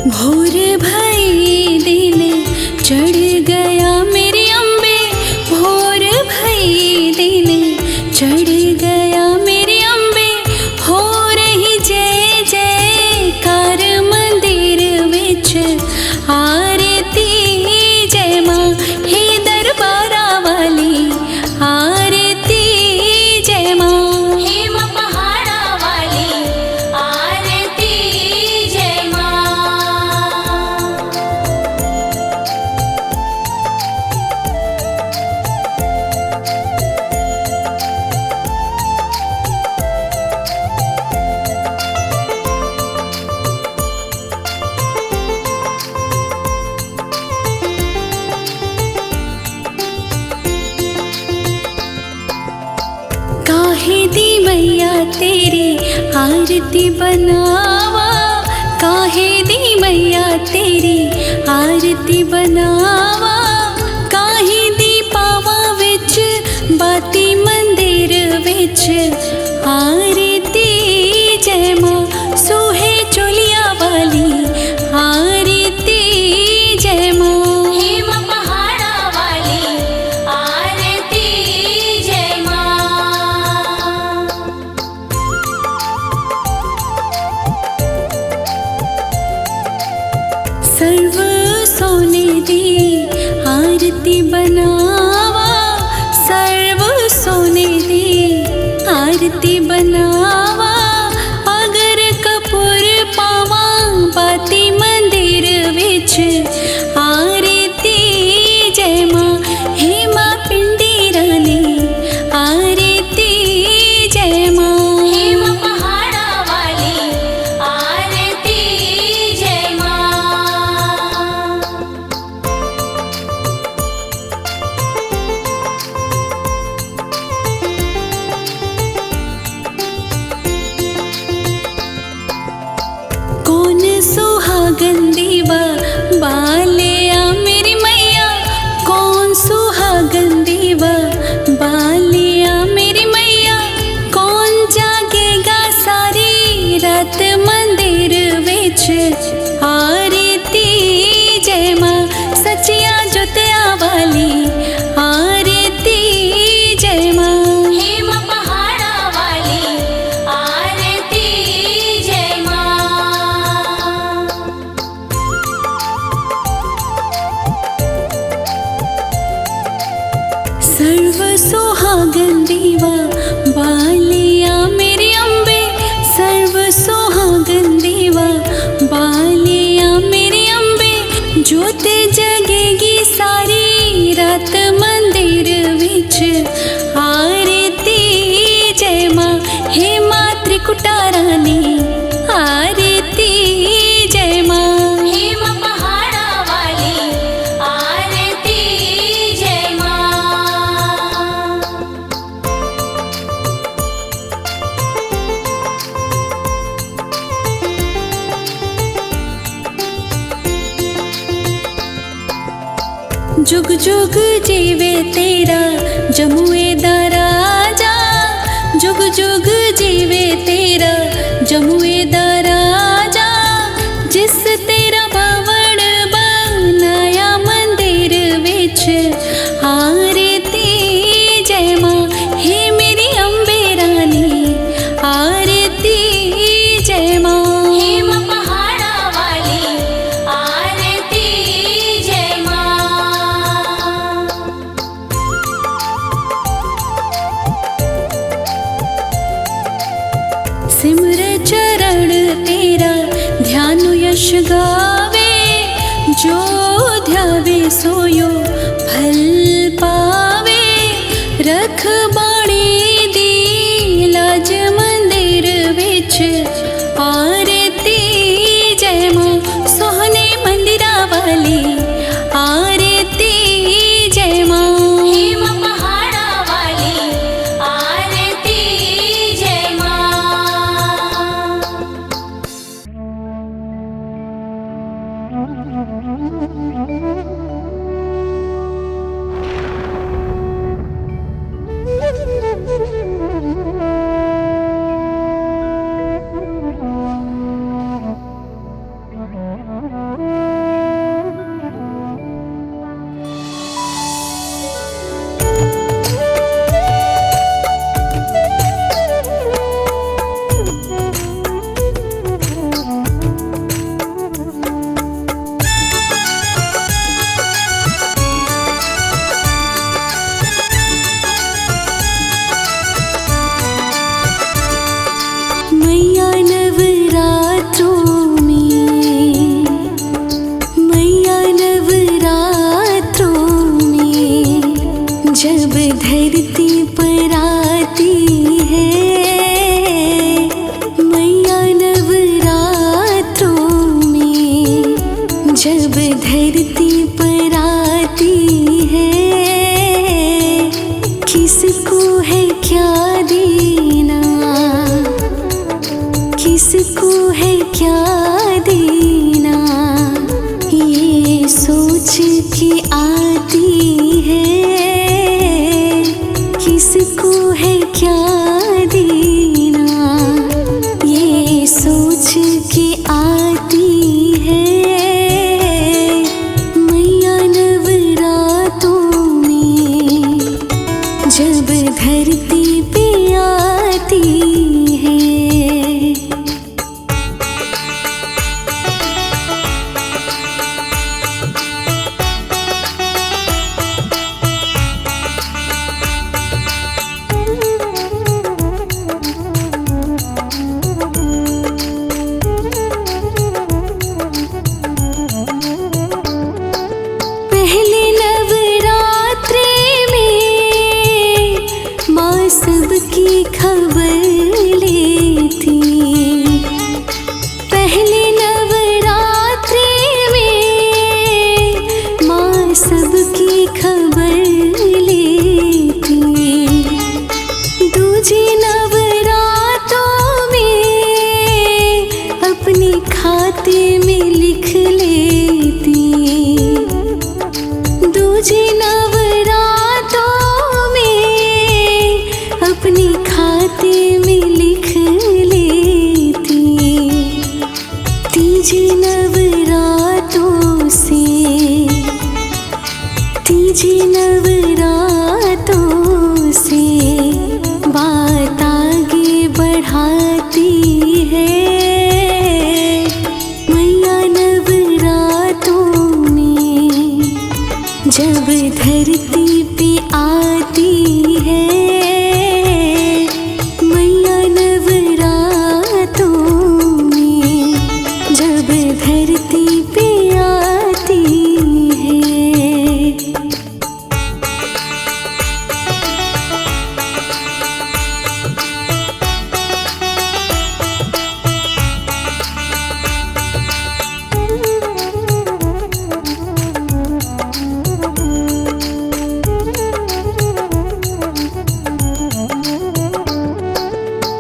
भोर भई दिन चढ़ गया मेरी अम्बे, भोर भई दिन चढ़ गया मेरी अम्बे। हो रही जय जयकार मंदिर विच आरती जय मां, हे दरबारा वाली आरती जय मां, हे मां पहाड़ा वाली आरती जय मां। काहे दी मैया तेरी आरती बनावा, काहे दी मैया तेरी आरती बनावा। काहे दी पावा विच बाती मंदिर विच आरती जय मां, सोहे चोलिया वाली आरती जय मां, हे मां पहाड़ा वाली आरती जय मां। सर्व सोने दी आरती बनावा, सर्व सोने दी आरती बनावा। अगर कपूर पावा बाती मंदिर विच आरती जय मां, हे मां पिंडी रानी आरती जय मां, हे मां पहाड़ा वाली आरती जय मां। कौन सुहागन दीवा बालिया मेरी मैया, कौन सुहागन दीवा बालिया मेरी मैया। कौन जागेगा सारी रात मंदिर विच आरती जय मां, सचिया जुतिया वाली आरती जय मां, हे मां पहाड़ा वाली आरती जय मां। सर्व सुहागन दीवा बालिया मेरी अम्बे, सर्व सुहागन दीवा बालिया मेरी अम्बे। ज्योत जगेगी सारी रात मंदिर विच आरती जय मां, हे मां त्रिकुटा रानी आरती जय मां, हे मां पहाड़ा वाली आरती जय मां। जुग जुग जीवे तेरा जमुए दा राजा, जुग जुग जीवे तेरा जमुए दा राजा। जिस तेरा भवन बनाया मंदिर विच आरती जय मां, हे मेरी अम्बे रानी आरती जय मां, हे मां पहाड़ा वाली आरती जय मां। सिमर चरण तेरा ध्यान यश गावे, जो ध्यावे सोयो फल पावे। रख बाणी दी लाज मंदिर विच आरती जय मां, सोहने मंदिरा वाली आरती जय मां, हे मां पहाड़ा वाली आरती जय मां। जब धरती पर आती है, किसको है क्या देना, किसको है क्या देना, ये सोच के आती है, किसको है क्या देना, ये सोच के आती है। मैया नवरातों में जब धरती पे आती है। पहले नवरात्रि में माँ सबकी खबर लेती, पहले नवरात्रि में माँ सबकी खबर लेती, दूजे नवरातों में अपने खाते में लिख लेती, दूजे नवरातों में अपने खाते में लिख लेती, तीजे नवरातों से, तीजे नवरातों से बात आगे बढ़ाती है। मैया नवरातों में जब धरती पे आती है, मैया नवरातों में जब धरती पे आती है।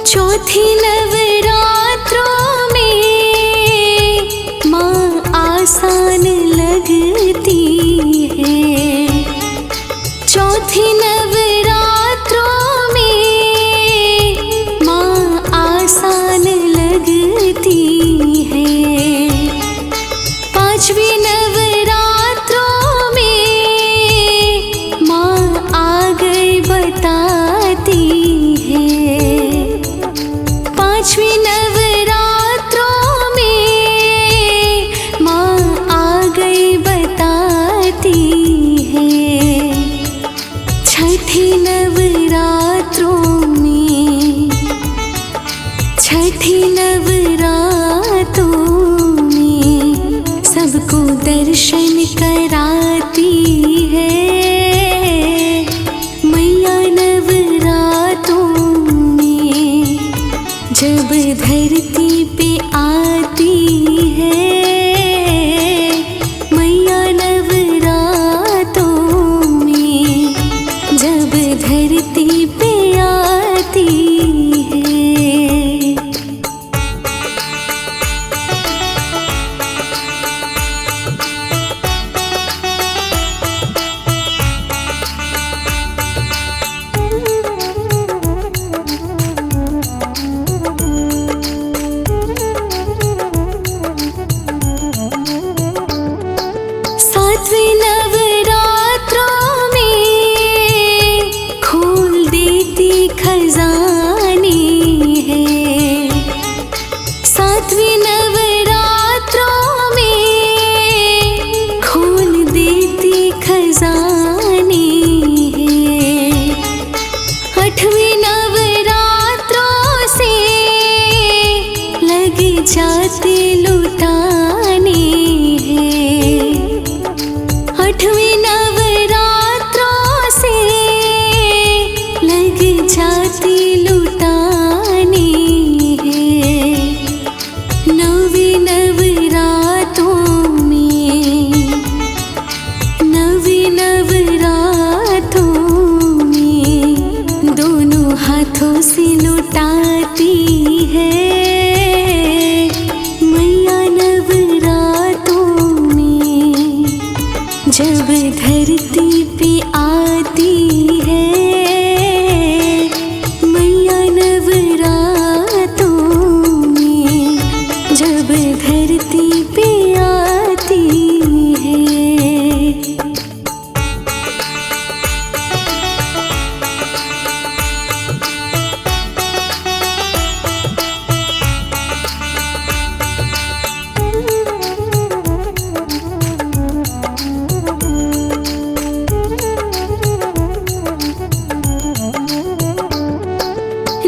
चौथी नवरात्रों में माँ आसान लगती है, चौथी नवरात्रों में माँ आसान लगती है, पांचवी नवरात्रों में माँ आ गई बताती है, पांचवी नवरात्रों में माँ आ गई बताती है, छठी नवरात्रों में, छठी नवरात्रों में सबको दर्शन कराती है। मैया नवरातों में जब धरती पे आती है, मैया नवरातों में जब धरती पे आती है। धरती पे आती है मैया नवरातों में, जब धरती पे आती है।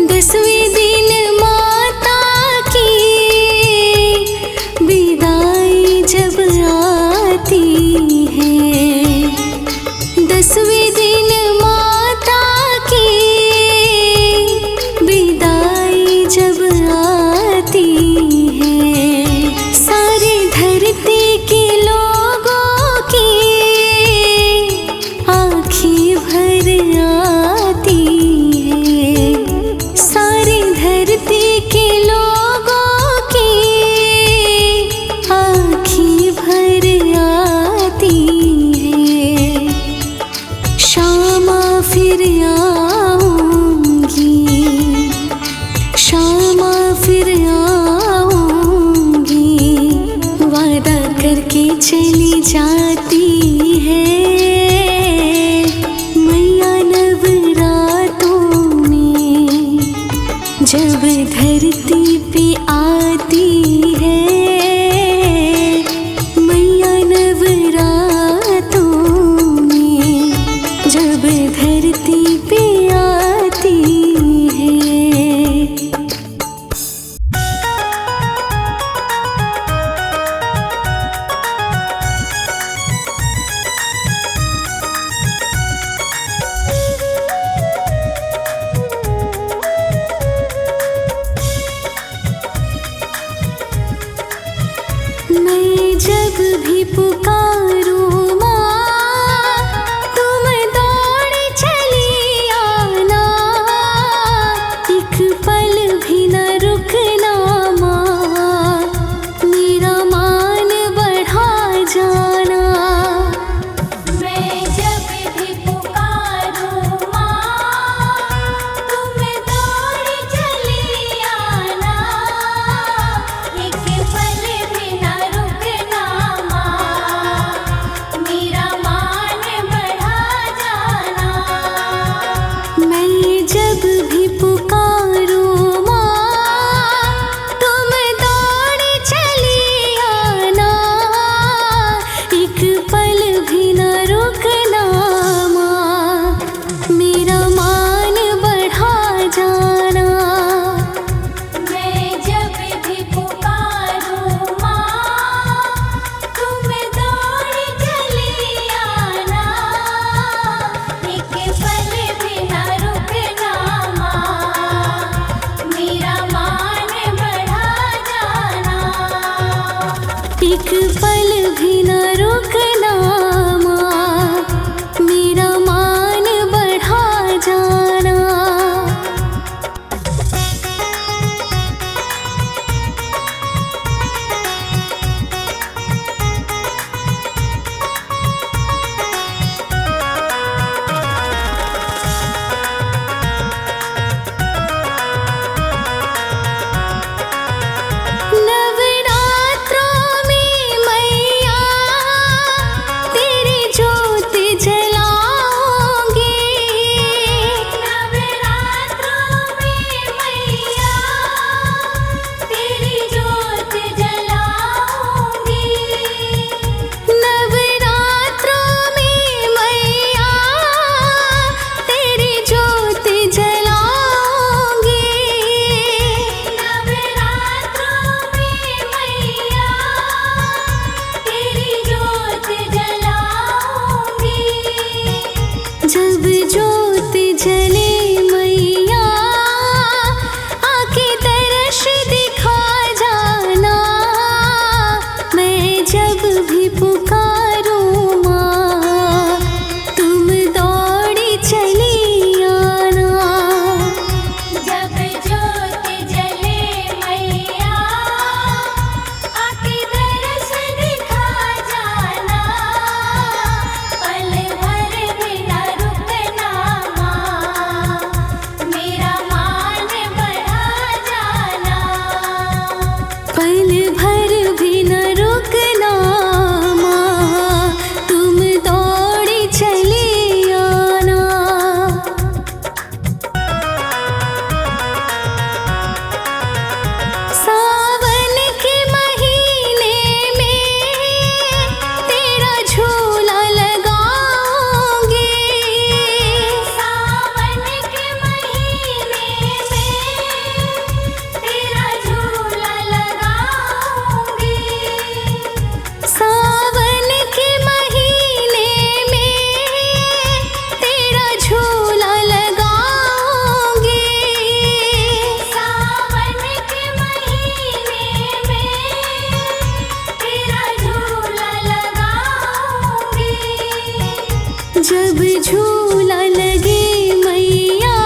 दसवें दिन माता की विदाई जब आती है, दसवें दिन माता की विदाई जब आती है, सारी धरती के लोगों की आँखें भर आती है, सारी धरती के लोगों की आँखें भर आती है। शामा फिर आऊंगी, शामा फिर आऊंगी, वादा करके चली जाती है मैया नवरातों में, जब धरती पे आती है मैया नवरातों में, जब धरती पे आती है। मैं जब भी पुकारूं माँ, तुम दौड़ चली आना, एक पल भी न रुकना माँ, मेरा मान बढ़ा जाना। मैं जब भी पुकारूं माँ, तुम दौड़ चली आना, एक पल भी न रुकना माँ, मेरा मान बढ़ा जाना। मैं जब भी पुकारूं माँ, तुम दौड़ चली आना, एक पल भी न रुकना माँ, मेरा मान बढ़ा जाना। मैं जब भी पुकारूं माँ, तुम दौड़ चली आना, एक पल भी न रुकना माँ, मेरा मान बढ़ा जाना। एक पल भी न रुकना माँ, मेरा मान बढ़ा जाना। नवरात्रों में मैया जब झूला लगे मैया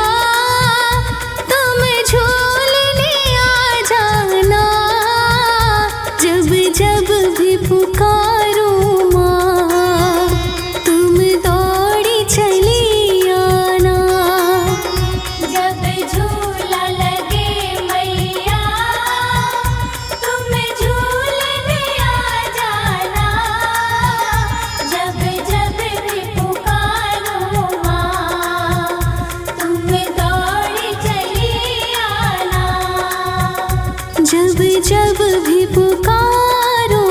तुम झूलने आ जाना, जब जब भी पुकारो माँ तुम दौड़ी चली आना। जब झूला लगे मैया तुम झूलने आ जाना, जब जब भी पुकारो माँ तुम दौड़ी चली आना। जब जब भी पुकारो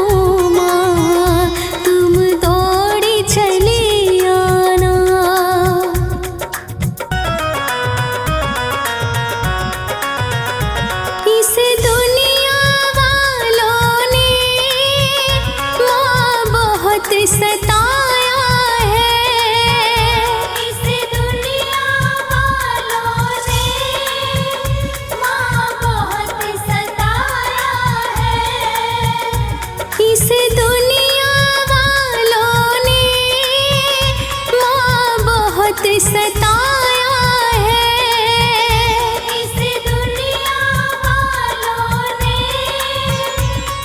माँ तुम दौड़ी चली आना। इस दुनिया वालों ने माँ बहुत सताया है, इस दुनिया वालों ने माँ बहुत सताया है। इस दुनिया वालों ने माँ बहुत सताया है। इस दुनिया वालों ने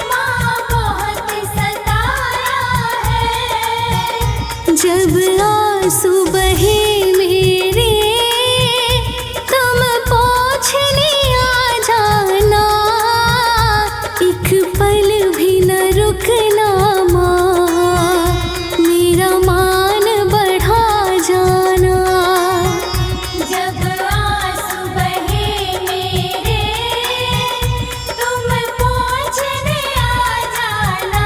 माँ बहुत सताया है। जब आंसू बहे मेरे तुम पोंछने आ जाना, एक पल भी न रुकना माँ मेरा मान बढ़ा जाना। जब आंसू बहे मेरे तुम पोंछने आ जाना,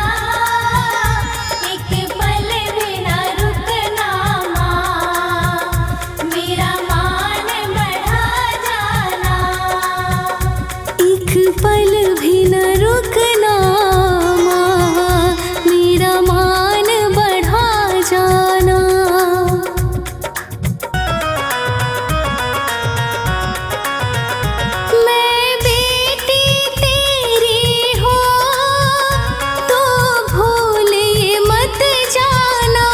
एक पल भी न रुकना माँ मेरा मान बढ़ा जाना। एक पल भी न रुकना माँ मेरा मान बढ़ा जाना। मैं बेटी तेरी हूँ तो भूल ये मत जाना।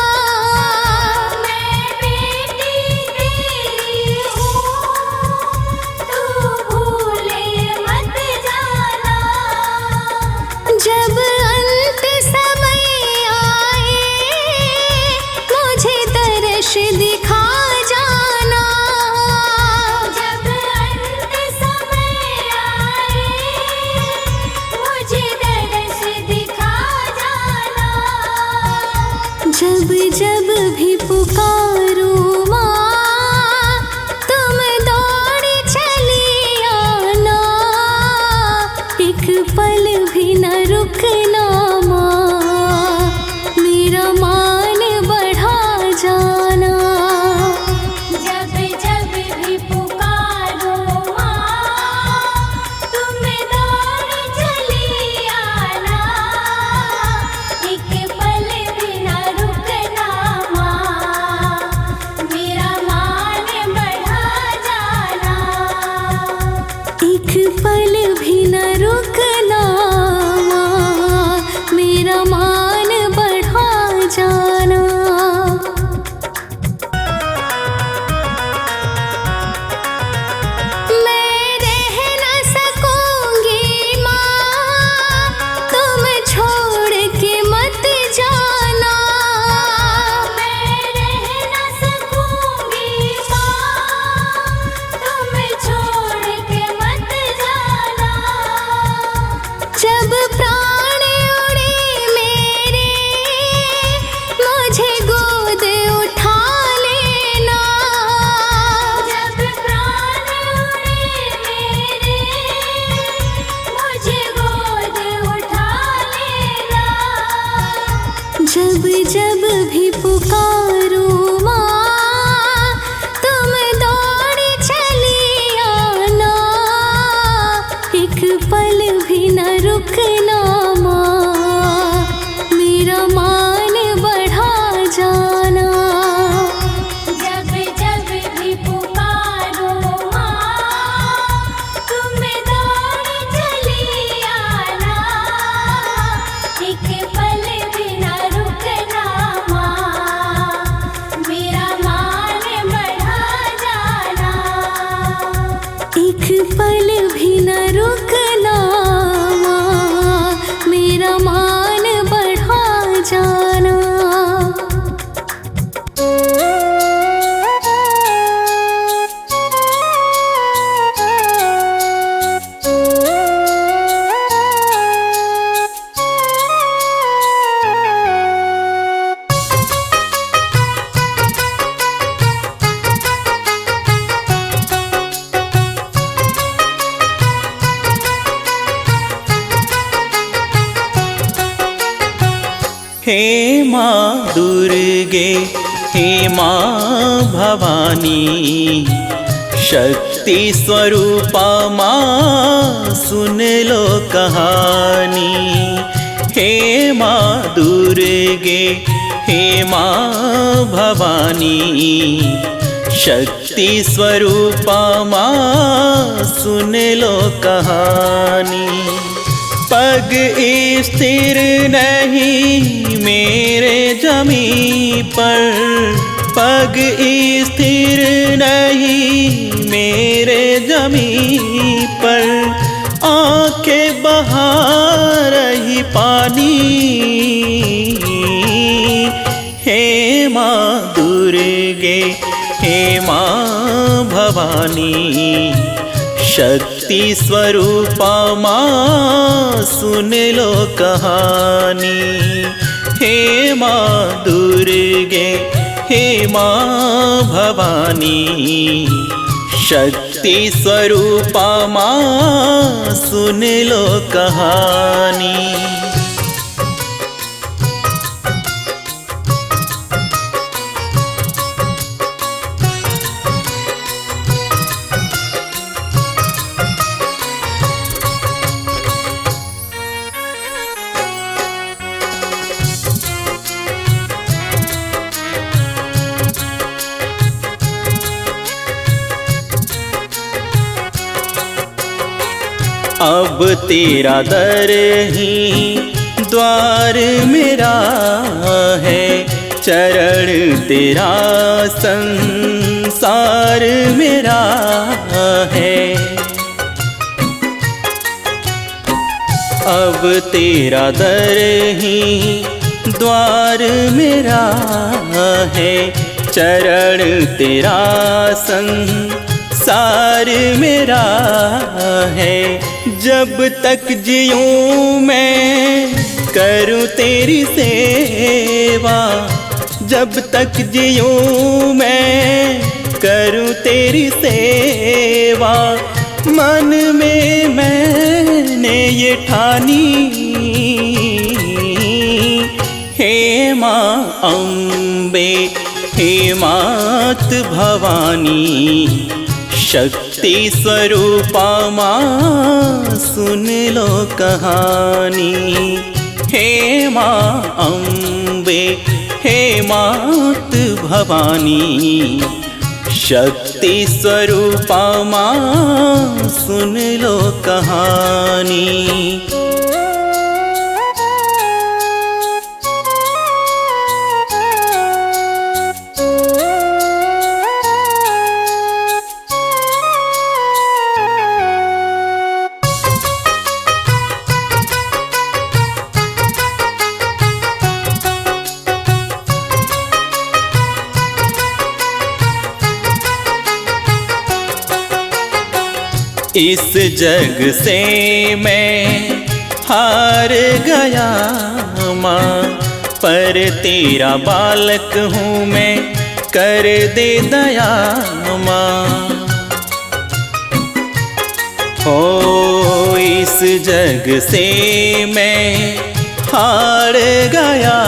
मैं बेटी तेरी हूँ तू भूले मत जाना। जब अंत समय आए मुझे दर्श दिखा जाना। जब अंत समय आए मुझे दर्श दिखा जाना। जब जब भी पुकारो माँ तुम दौड़ी चली आना, एक पल भी न रुकना माँ मेरा मान बढ़ा जाना। जब जब भी पुकारो माँ तुम दौड़ चली आना, एक पल भी न रुकना माँ मेरा मान बढ़ा जाना। एक पल भी न रुकना माँ मेरा मान बढ़ा जाना। मैं रह न सकूंगी माँ तुम छोड़ के मत जाना। मैं रह न सकूंगी माँ तुम छोड़ के मत जाना। जब प्राण उड़े मेरे मुझे गोद उठा लेना। जब प्राण उड़े मेरे मुझे गोद उठा लेना। जब जब भी पुकारो माँ तुम दौड़ी चली आना, एक पल भी न रुकना माँ मेरा मान बढ़ा जाना। जब जब भी पुकारो माँ तुम दौड़ चली आना, एक पल भी न रुकना माँ हे माँ दुर्गे, हे माँ भवानी, शक्ति स्वरूपा माँ सुन लो कहानी। हे माँ दुर्गे, हे माँ भवानी, शक्ति स्वरूपा माँ सुन लो कहानी। पग स्थिर नहीं मेरे जमी पर, पग स्थिर नहीं मेरे जमी पर, आंखें बहा रही पानी। हे माँ दुर्गे, हे माँ भवानी, शक्ति स्वरूपा माँ सुन लो कहानी। हे माँ दुर्गे, हे माँ भवानी, शक्ति स्वरूपा माँ सुन लो कहानी। अब तेरा दर ही द्वार मेरा है, चरण तेरा संसार मेरा है। अब तेरा दर ही द्वार मेरा है, चरण तेरा संसार मेरा है। जब तक जियूं मैं करूं तेरी सेवा, जब तक जियूं मैं करूं तेरी सेवा, मन में मैंने ये ठानी। हे माँ अम्बे, हे मात भवानी, शक्ति स्वरूपा माँ सुन लो कहानी। हे माँ अम्बे, हे मात भवानी, शक्ति स्वरूपा माँ सुन लो कहानी। इस जग से मैं हार गया माँ, पर तेरा बालक हूँ मैं, कर दे दया माँ। हो इस जग से मैं हार गया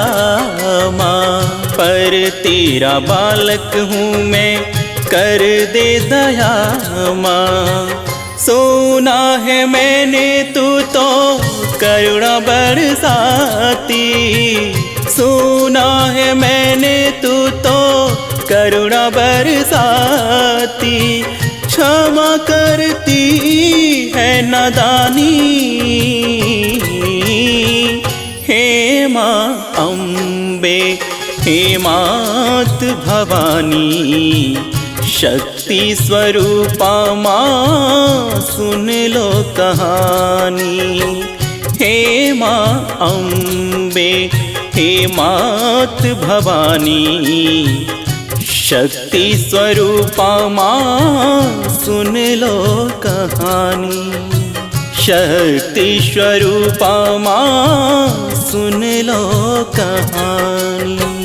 माँ, पर तेरा बालक हूँ मैं, कर दे दया माँ। सुना है मैंने तू तो करुणा बरसाती, सुना है मैंने तू तो करुणा बरसाती, क्षमा करती है नादानी। हे माँ अम्बे, हे मात भवानी, शक्ति स्वरूपा माँ सुन लो कहानी। हे माँ अम्बे, हे मात भवानी, शक्ति स्वरूपा माँ सुन लो कहानी। शक्ति स्वरूपा माँ सुन लो कहानी।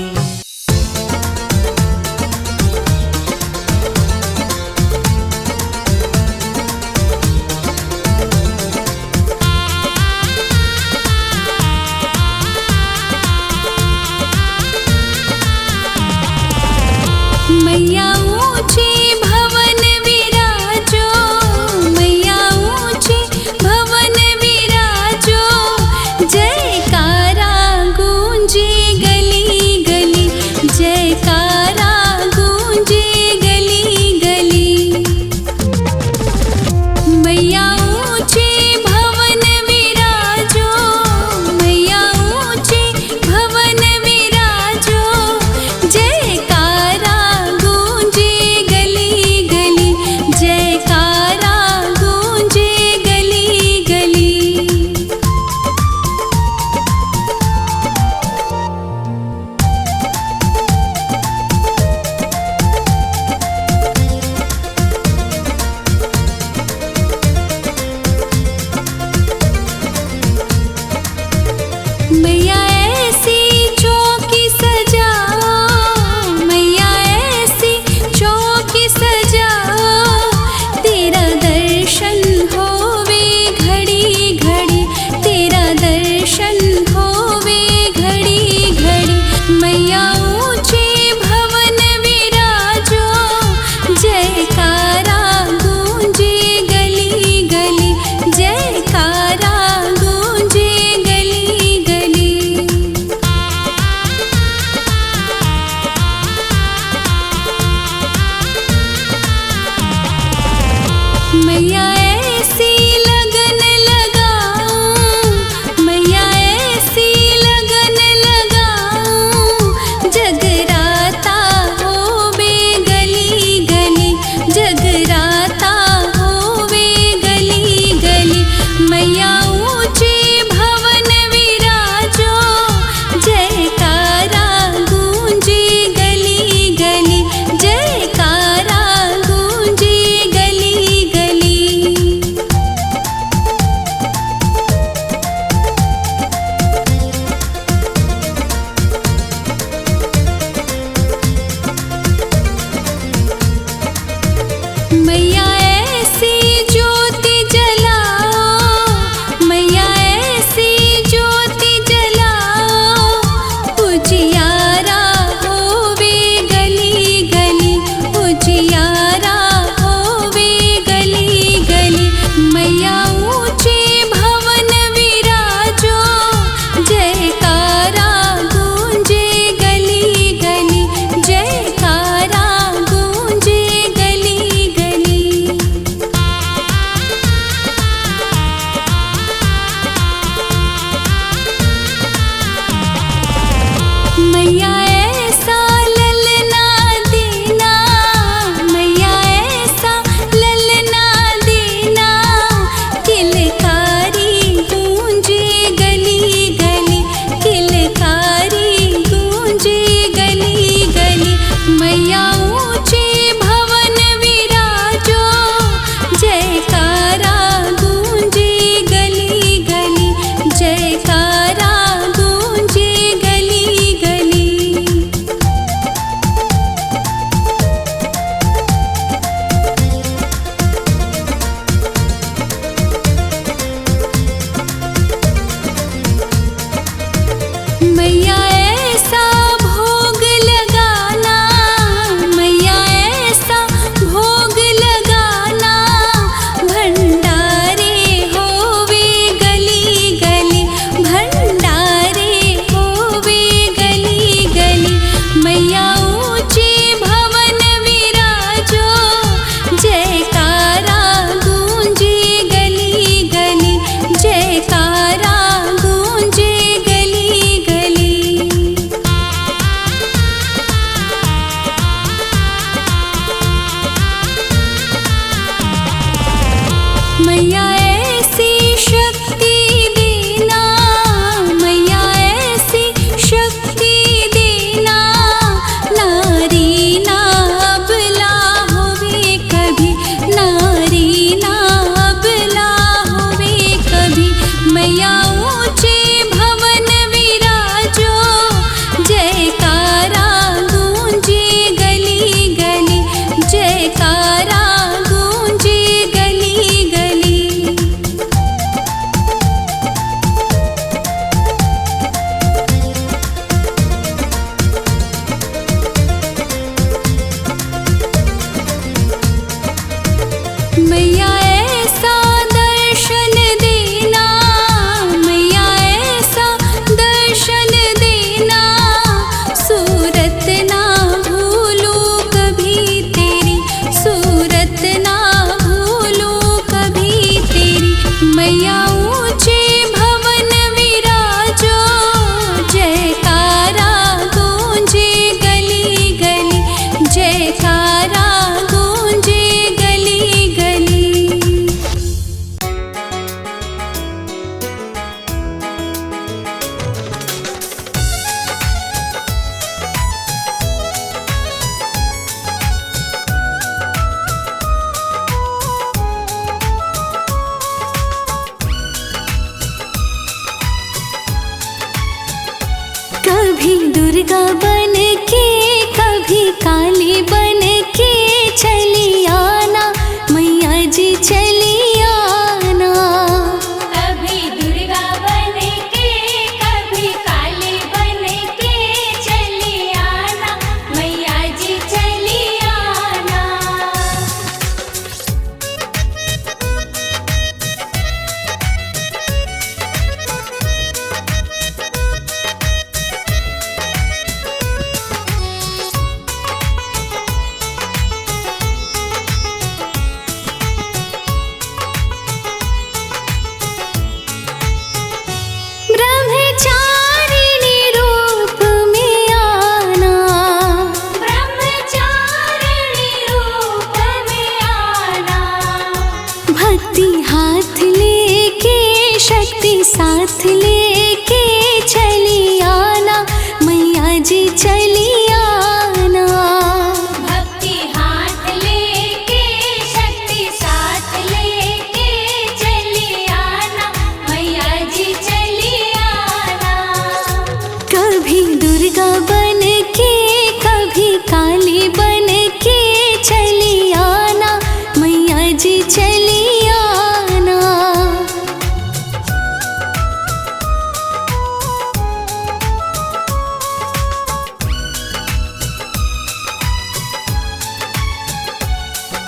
मैया ऐसा भोग लगाना, मैया ऐसा भोग लगाना, भंडारे होवे गली गली, भंडारे होवे गली गली। मैया ऊंचे भवन विराजो, जयकारा गूंजे गली गली, जयकारा गूंजे गली गली। मैया ऐसी शक्ति देना, मैया ऐसी शक्ति देना, नारी ना अबला होवे कभी, नारी ना अबला होवे कभी। मैया ऊंचे भवन विराजो, जयकारा गूंजे गली गली, जयकारा गूंजे गली गली। मैया ऐसा दर्शन देना, मैया ऐसा दर्शन देना, सूरत ना भूलूं कभी तेरी, सूरत ना भूलूं कभी तेरी। मैया ऊंचे भवन विराजो, जयकारा गूंजे गली गली, जयकारा गूंजे गली गली। कभी दुर्गा बन के, कभी काली बन के चली आना, मैया जी चली आना। कभी दुर्गा बन के, कभी काली बन के चली आना, मैया जी चली आना। ब्रह्मचारिणी रूप में आना, ब्रह्मचारिणी रूप में आना। भक्ति हाथ लेके, शक्ति साथ लेके चली आना, मैया जी चली आना। भक्ति हाथ लेके, शक्ति साथ लेके चली आना, मैया जी चली आना। कभी दुर्गा बन के, कभी काली बन के चली आना, मैया जी चली आना।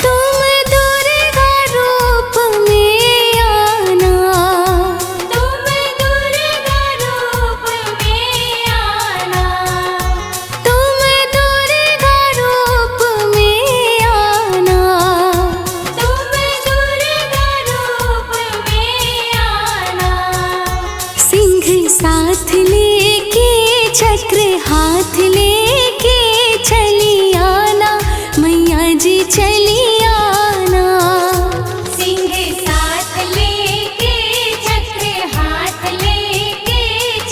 तुम दुर्गा रूप में आना, तुम दुर्गा रूप में आना, तुम दुर्गा रूप में आना। तुम दुर्गा रूप में आना। सिंह साथ लेके, चक्र हाथ लेके चली आना, मैया जी चली आना। सिंह साथ लेके, चक्र हाथ लेके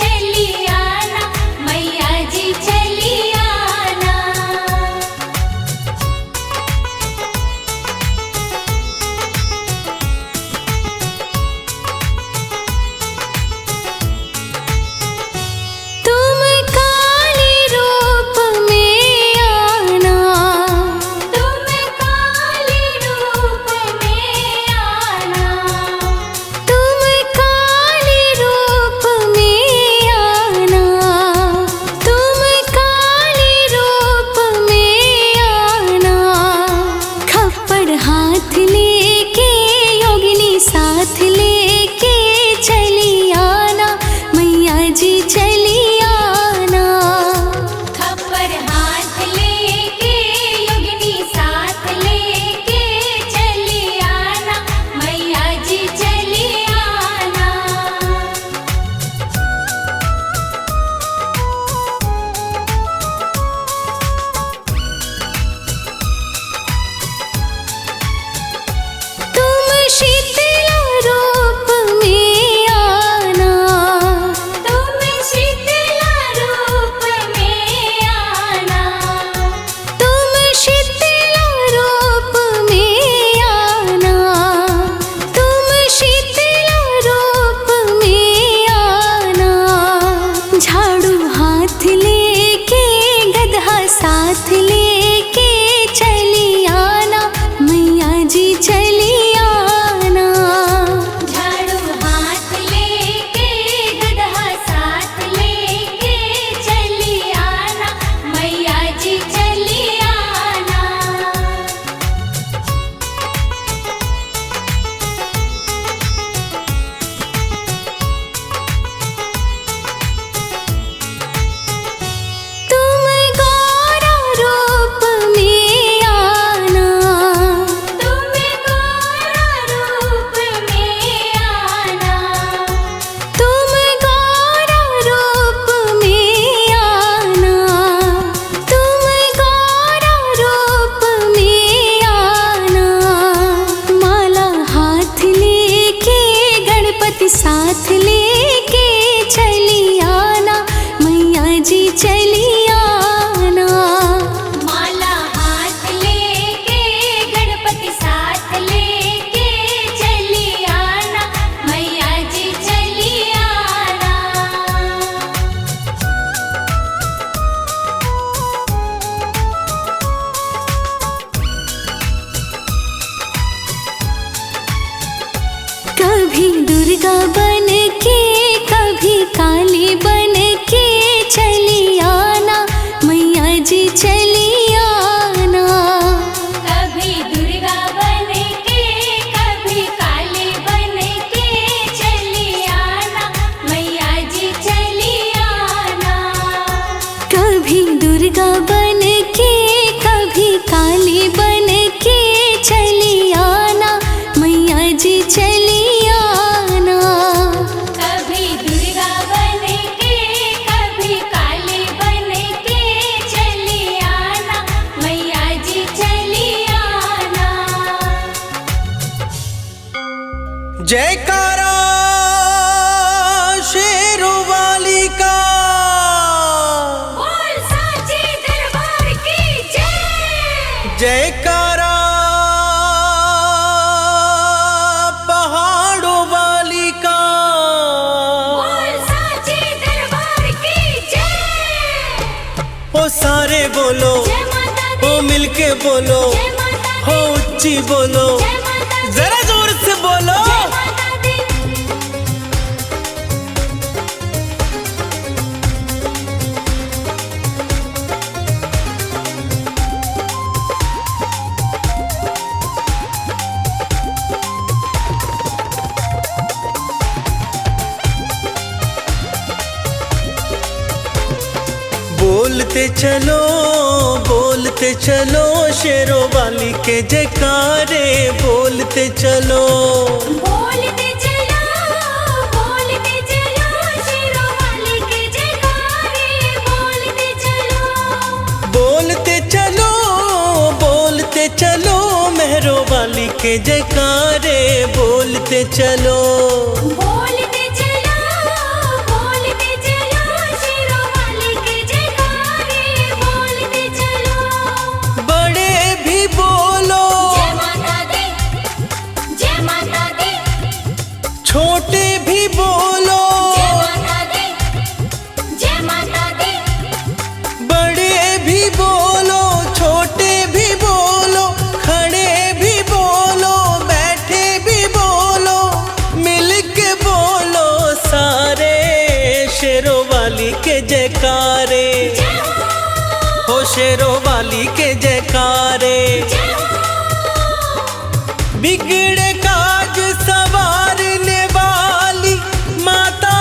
चली आना, मैया जी चली आना। तुम काली रूप हाथ लेके गदहा साथ लेके चली आना मैया जी चली आना। झाड़ू हाथ लेके गदहा साथ लेके चली आना मैया जी चली आना। तुम गौरा रूप में आना, तुम गौरा रूप में आना। तुम गौरा रूप में आना, तुम गौरा रूप में आना। माला हाथ लेके गणपति साथ लेके चली आना मैया जी चली आना। माला हाथ लेके गणपति साथ लेके चली आना मैया जी चली आना। कभी दुर्गा बन के कभी काली बन के चली आना मैया जी चली आना। कभी दुर्गा बन के कभी काली बन के चली आना मैया जी चली आना। कभी दुर्गा बन के कभी काली बन के चली आना मैया जी चली आना। कभी दुर्गा बन के कभी काली बन के चली आना मैया जी चली आना। जयकारा शेरों वाली का, बोल साचे दरबार की जय। जयकारा पहाड़ों वाली का। बोल साचे दरबार की जय। ओ सारे बोलो, जय माता दी, ओ मिलके बोलो, जय माता दी, हो ऊंची बोलो, जय माता दी, जरा जोर से बोलो। जय माता दी। बोलते चलो शेरों वाली के जयकारे बोलते चलो। बोलते चलो शेरों वाली के जयकारे बोलते चलो। बोलते चलो मेहरों वाली के जयकारे बोलते चलो। बोलते चलो शेरों वाली के जयकारे बोलते चलो। बड़े भी बोलो, जय माता दी, जय माता दी, छोटे भी बोलो, जय माता दी, जय माता दी। बड़े भी बोलो, छोटे भी बोलो, खड़े भी बोलो, बैठे भी बोलो, मिलके बोलो सारे शेरों वाली के जयकारे। हो शेरों वाली के जयकारे। बिगड़े काज संवारने वाली माता,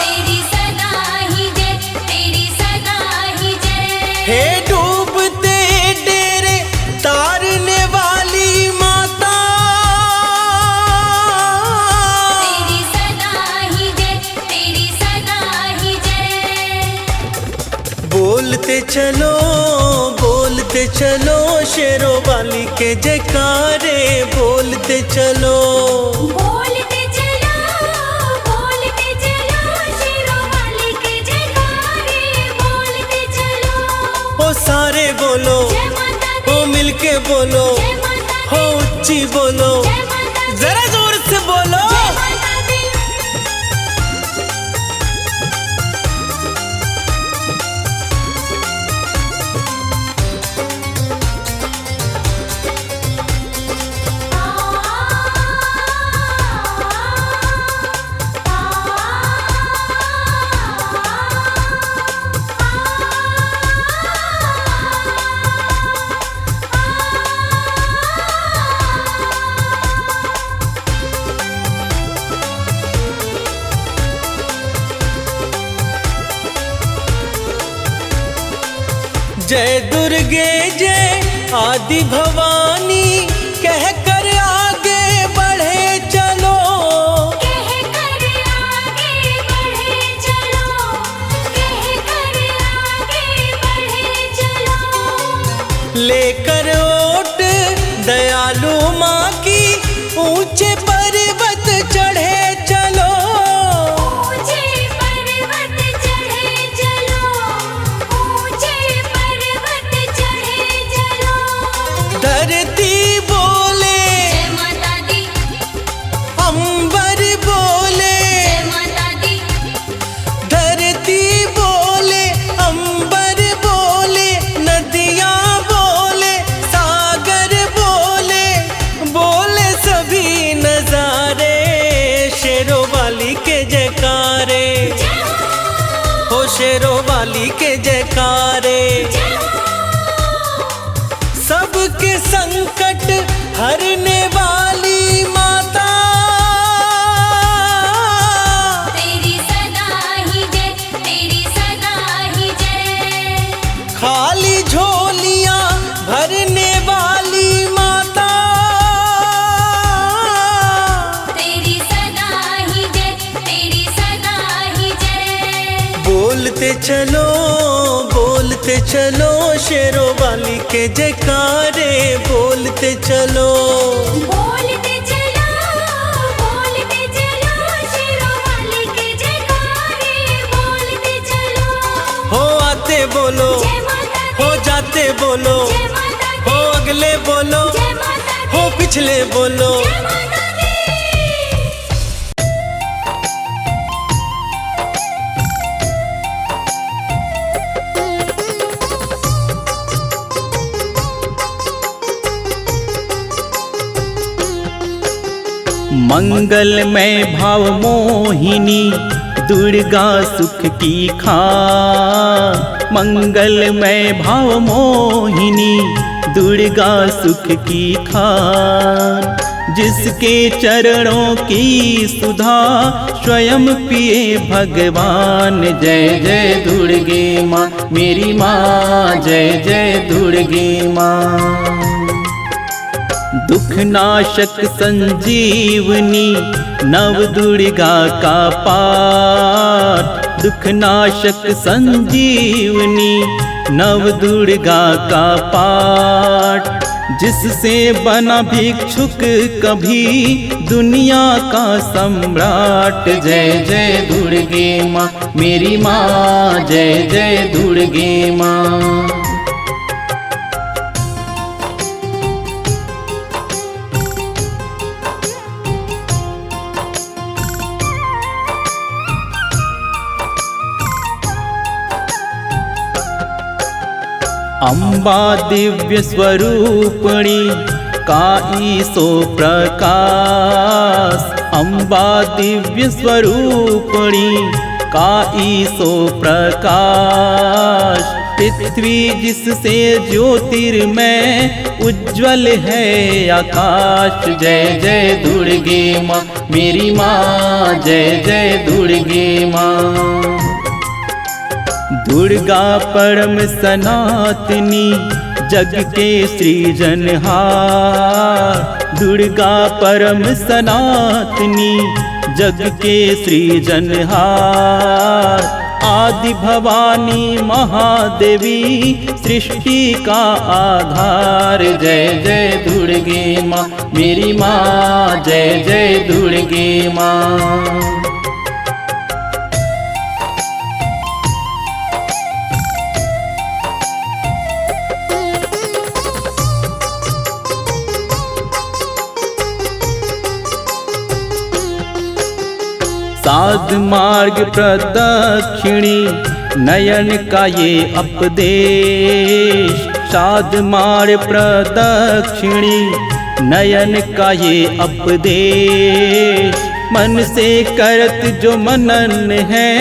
तेरी सदा ही जय, तेरी सदा ही जय। हे डूबते डेरे तारने वाली माता, तेरी सदा ही जय, तेरी सदा ही जय। बोलते चलो शेरों वाली के जयकारे बोलते चलो। बोलते चलो शेरों वाली के जयकारे बोलते चलो। ओ सारे बोलो, जय माता दी, ओ मिलके बोलो, जय माता दी, हो ऊंची बोलो, जय माता दी, जरा जोर से बोलो। जय माता दी। जय दुर्गे जय आदि भवानी कह कर आगे बढ़े चलो। कह कर आगे बढ़े चलो, कह कर आगे बढ़े चलो। लेकर ओट दयालु माँ की ऊंचे पर्वत चढ़े चलो। ऊंचे पर्वत चढ़े चलो, ऊंचे पर्वत चढ़े चलो। धरती बोले जय माता दी, अंबर बोले, जय माता दी, धरती बोले अंबर बोले, नदियाँ बोले सागर बोले, बोले सभी नजारे शेरों वाली के जयकारे। हो शेरों वाली के जयकारे। सबके संकट हरने वाली माता, तेरी सदा ही जय, तेरी सदा ही जय। खाली झोलियां भरने वाली माता, तेरी सदा ही जय, तेरी सदा ही जय। बोलते चलो शेरों वाली के जयकारे, बोलते चलो। बोलते चलो, बोलते चलो, शेरों वाली के जयकारे, बोलते चलो। हो आते बोलो, जय माता दी, हो जाते बोलो, जय माता दी, हो अगले बोलो, जय माता दी, हो पिछले बोलो। जय माता दी। मंगलमय भाव मोहिनी दुर्गा सुख की खान। मंगलमय भाव मोहिनी दुर्गा सुख की खान। जिसके चरणों की सुधा स्वयं पिए भगवान। जय जय दुर्गे माँ मेरी माँ, जय जय दुर्गे माँ। दुख नाशक संजीवनी नव दुर्गा का पाठ। दुख नाशक संजीवनी नव दुर्गा का पाठ। जिससे बना भिक्षुक कभी दुनिया का सम्राट। जय जय दुर्गे माँ मेरी माँ, जय जय दुर्गे माँ। अम्बा दिव्य स्वरूपणी काई सो प्रकाश। अम्बा दिव्य स्वरूपणी काई सो प्रकाश। पृथ्वी जिससे ज्योतिर्मय उज्ज्वल है आकाश। जय जय दुर्गे माँ मेरी माँ, जय जय दुर्गे माँ। दुर्गा परम सनातनी जग के सृजनहार। दुर्गा परम सनातनी जग के सृजनहार। आदि भवानी महादेवी सृष्टि का आधार। जय जय दुर्गे माँ मेरी माँ, जय जय दुर्गे माँ। साध मार्ग प्रदक्षिणी नयन का ये उपदेश। साध मार्ग प्रदक्षिणी नयन का ये उपदेश। मन से करत जो मनन है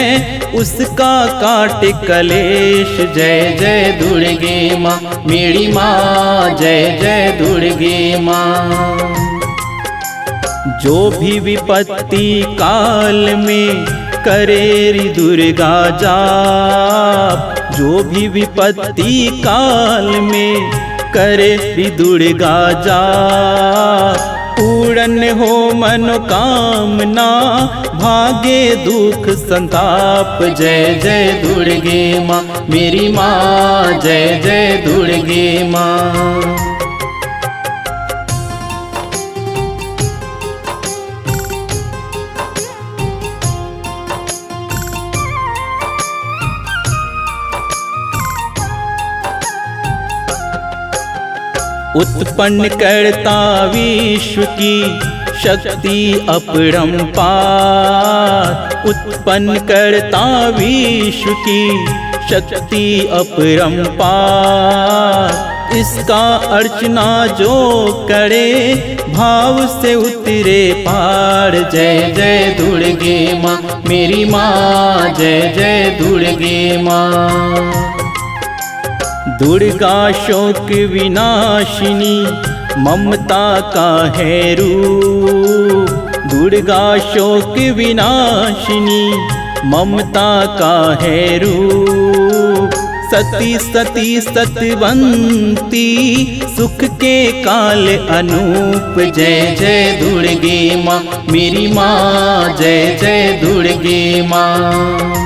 उसका काट कलेश। जय जय दुर्गे माँ मेरी माँ, जय जय दुर्गे माँ। जो भी विपत्ति काल में करे री दुर्गा जाप, जो भी विपत्ति काल में करे री दुर्गा जाप। पूर्ण हो मनोकामना, भागे दुख संताप। जय जय दुर्गे माँ मेरी माँ, जय जय दुर्गे माँ। उत्पन्न करता विश्व की शक्ति अपरंपार, उत्पन्न करता विश्व की शक्ति अपरंपार। इसका अर्चना जो करे, भाव से उतरे पार। जय जय दुर्गे माँ मेरी माँ, जय जय दुर्गे माँ। दुर्गा शोक विनाशिनी, ममता का है रूप। दुर्गा शोक विनाशिनी, ममता का है रूप। सती सती सतवंती, सुख के काल अनूप। जय जय दुर्गे माँ मेरी माँ, जय जय दुर्गे माँ।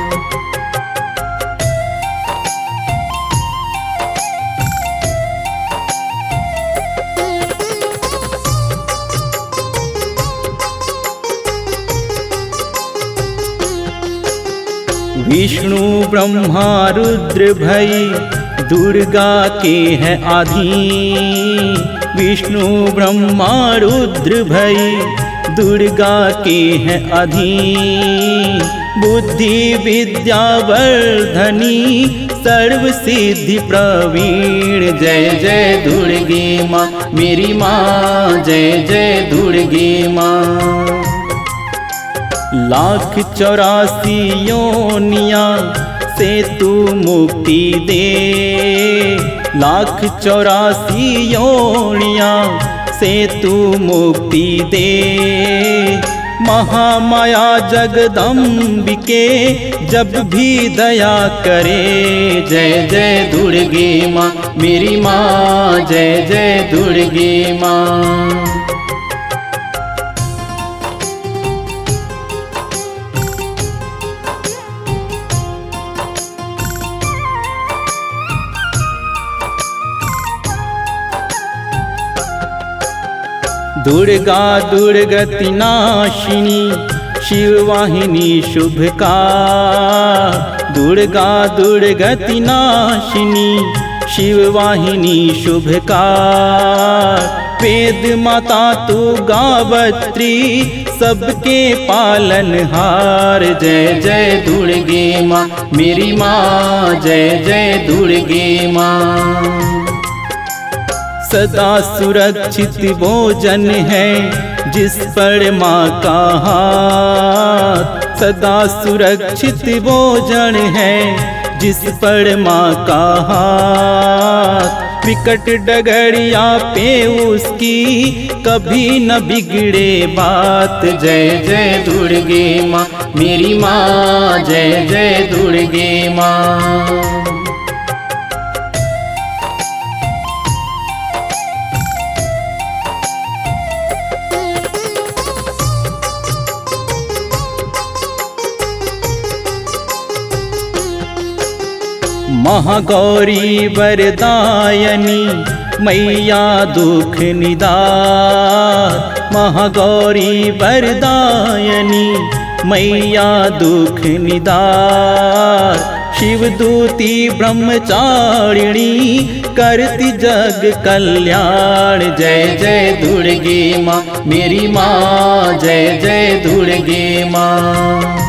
विष्णु ब्रह्मा रुद्र भई, दुर्गा के हैं आधीन। विष्णु ब्रह्मा रुद्र भई, दुर्गा के हैं अधीन। बुद्धि विद्या वर्धनी, सर्व सिद्धि प्रवीण। जय जय दुर्गे माँ मेरी माँ, जय जय दुर्गे माँ। लाख 84 योनियाँ से तू मुक्ति दे। लाख 84 योनियाँ से तू मुक्ति दे। महामाया जगदम्बिके, जब भी दया करे। जय जय दुर्गे माँ मेरी माँ, जय जय दुर्गे माँ। दुर्गा दुर्गति नाशिनी, शिववाहिनी शुभकार। दुर्गा दुर्गति नाशिनी, शिववाहिनी शुभकार। वेद माता तू गावत्री, सबके पालनहार। जय जय दुर्गे माँ मेरी माँ, जय जय दुर्गे माँ। सदा सुरक्षित भोजन है जिस पर माँ का हाथ। सदा सुरक्षित भोजन है जिस पर माँ का हाथ। विकट डगरिया पे उसकी कभी न बिगड़े बात। जय जय दुर्गे माँ मेरी माँ, जय जय दुर्गे माँ। महागौरी वरदायनी, मैया दुख निदान। महागौरी वरदायनी, मैया दुख निदान। शिवदूती ब्रह्मचारिणी, करती जग कल्याण। जय जय दुर्गे माँ मेरी माँ, जय जय दुर्गे माँ।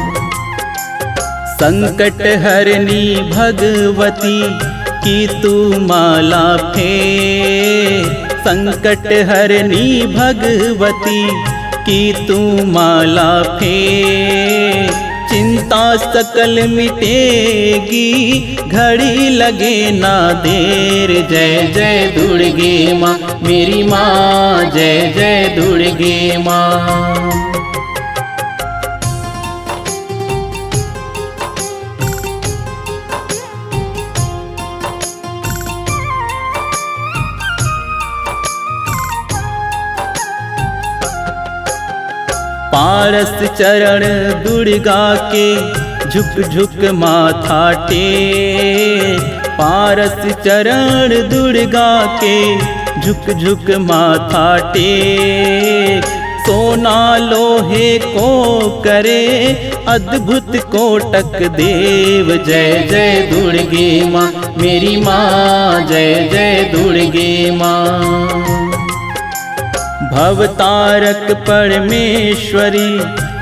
संकट हरनी भगवती की तू माला फेर। संकट हरनी भगवती की तू माला फेर। चिंता सकल मिटेगी, घड़ी लगे ना देर। जय जय दुर्गे माँ मेरी माँ, जय जय दुर्गे माँ। पारस चरण दुर्गा के झुक झुक माथा टेक, पारस चरण दुर्गा के झुक झुक माथा टेक। सोना लोहे को करे अद्भुत कोटक देव, जय जय दुर्गे माँ मेरी माँ, जय जय दुर्गे माँ। भवतारक परमेश्वरी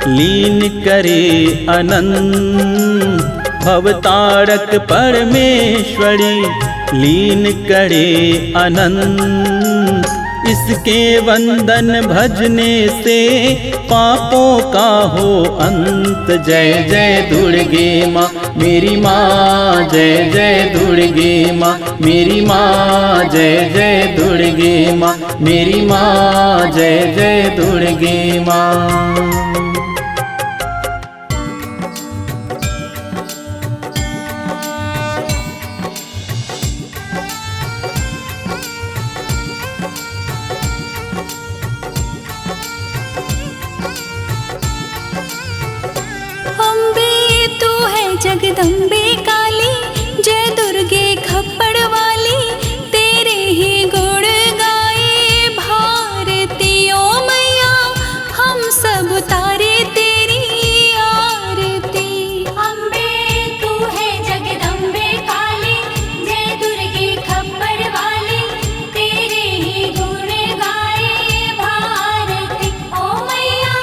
लीन करे अनंत, भवतारक परमेश्वरी लीन करे अनंत। इसके वंदन भजने से पापों का हो अंत, जय जय दुर्गे माँ मेरी माँ, जय जय दुर्गे माँ मेरी माँ, जय जय दुर्गे माँ मेरी माँ, जय जय दुर्गे माँ। जगदम्बे काली, जय दुर्गे खप्पड़ वाली, तेरे ही गुण गाए भारतियों मैया, हम सब तारे तेरी आरती। अम्बे तू है जगदम्बे काली, जय दुर्गे खप्पड़ वाली, तेरे ही गुण गाए भारती। ओ मैया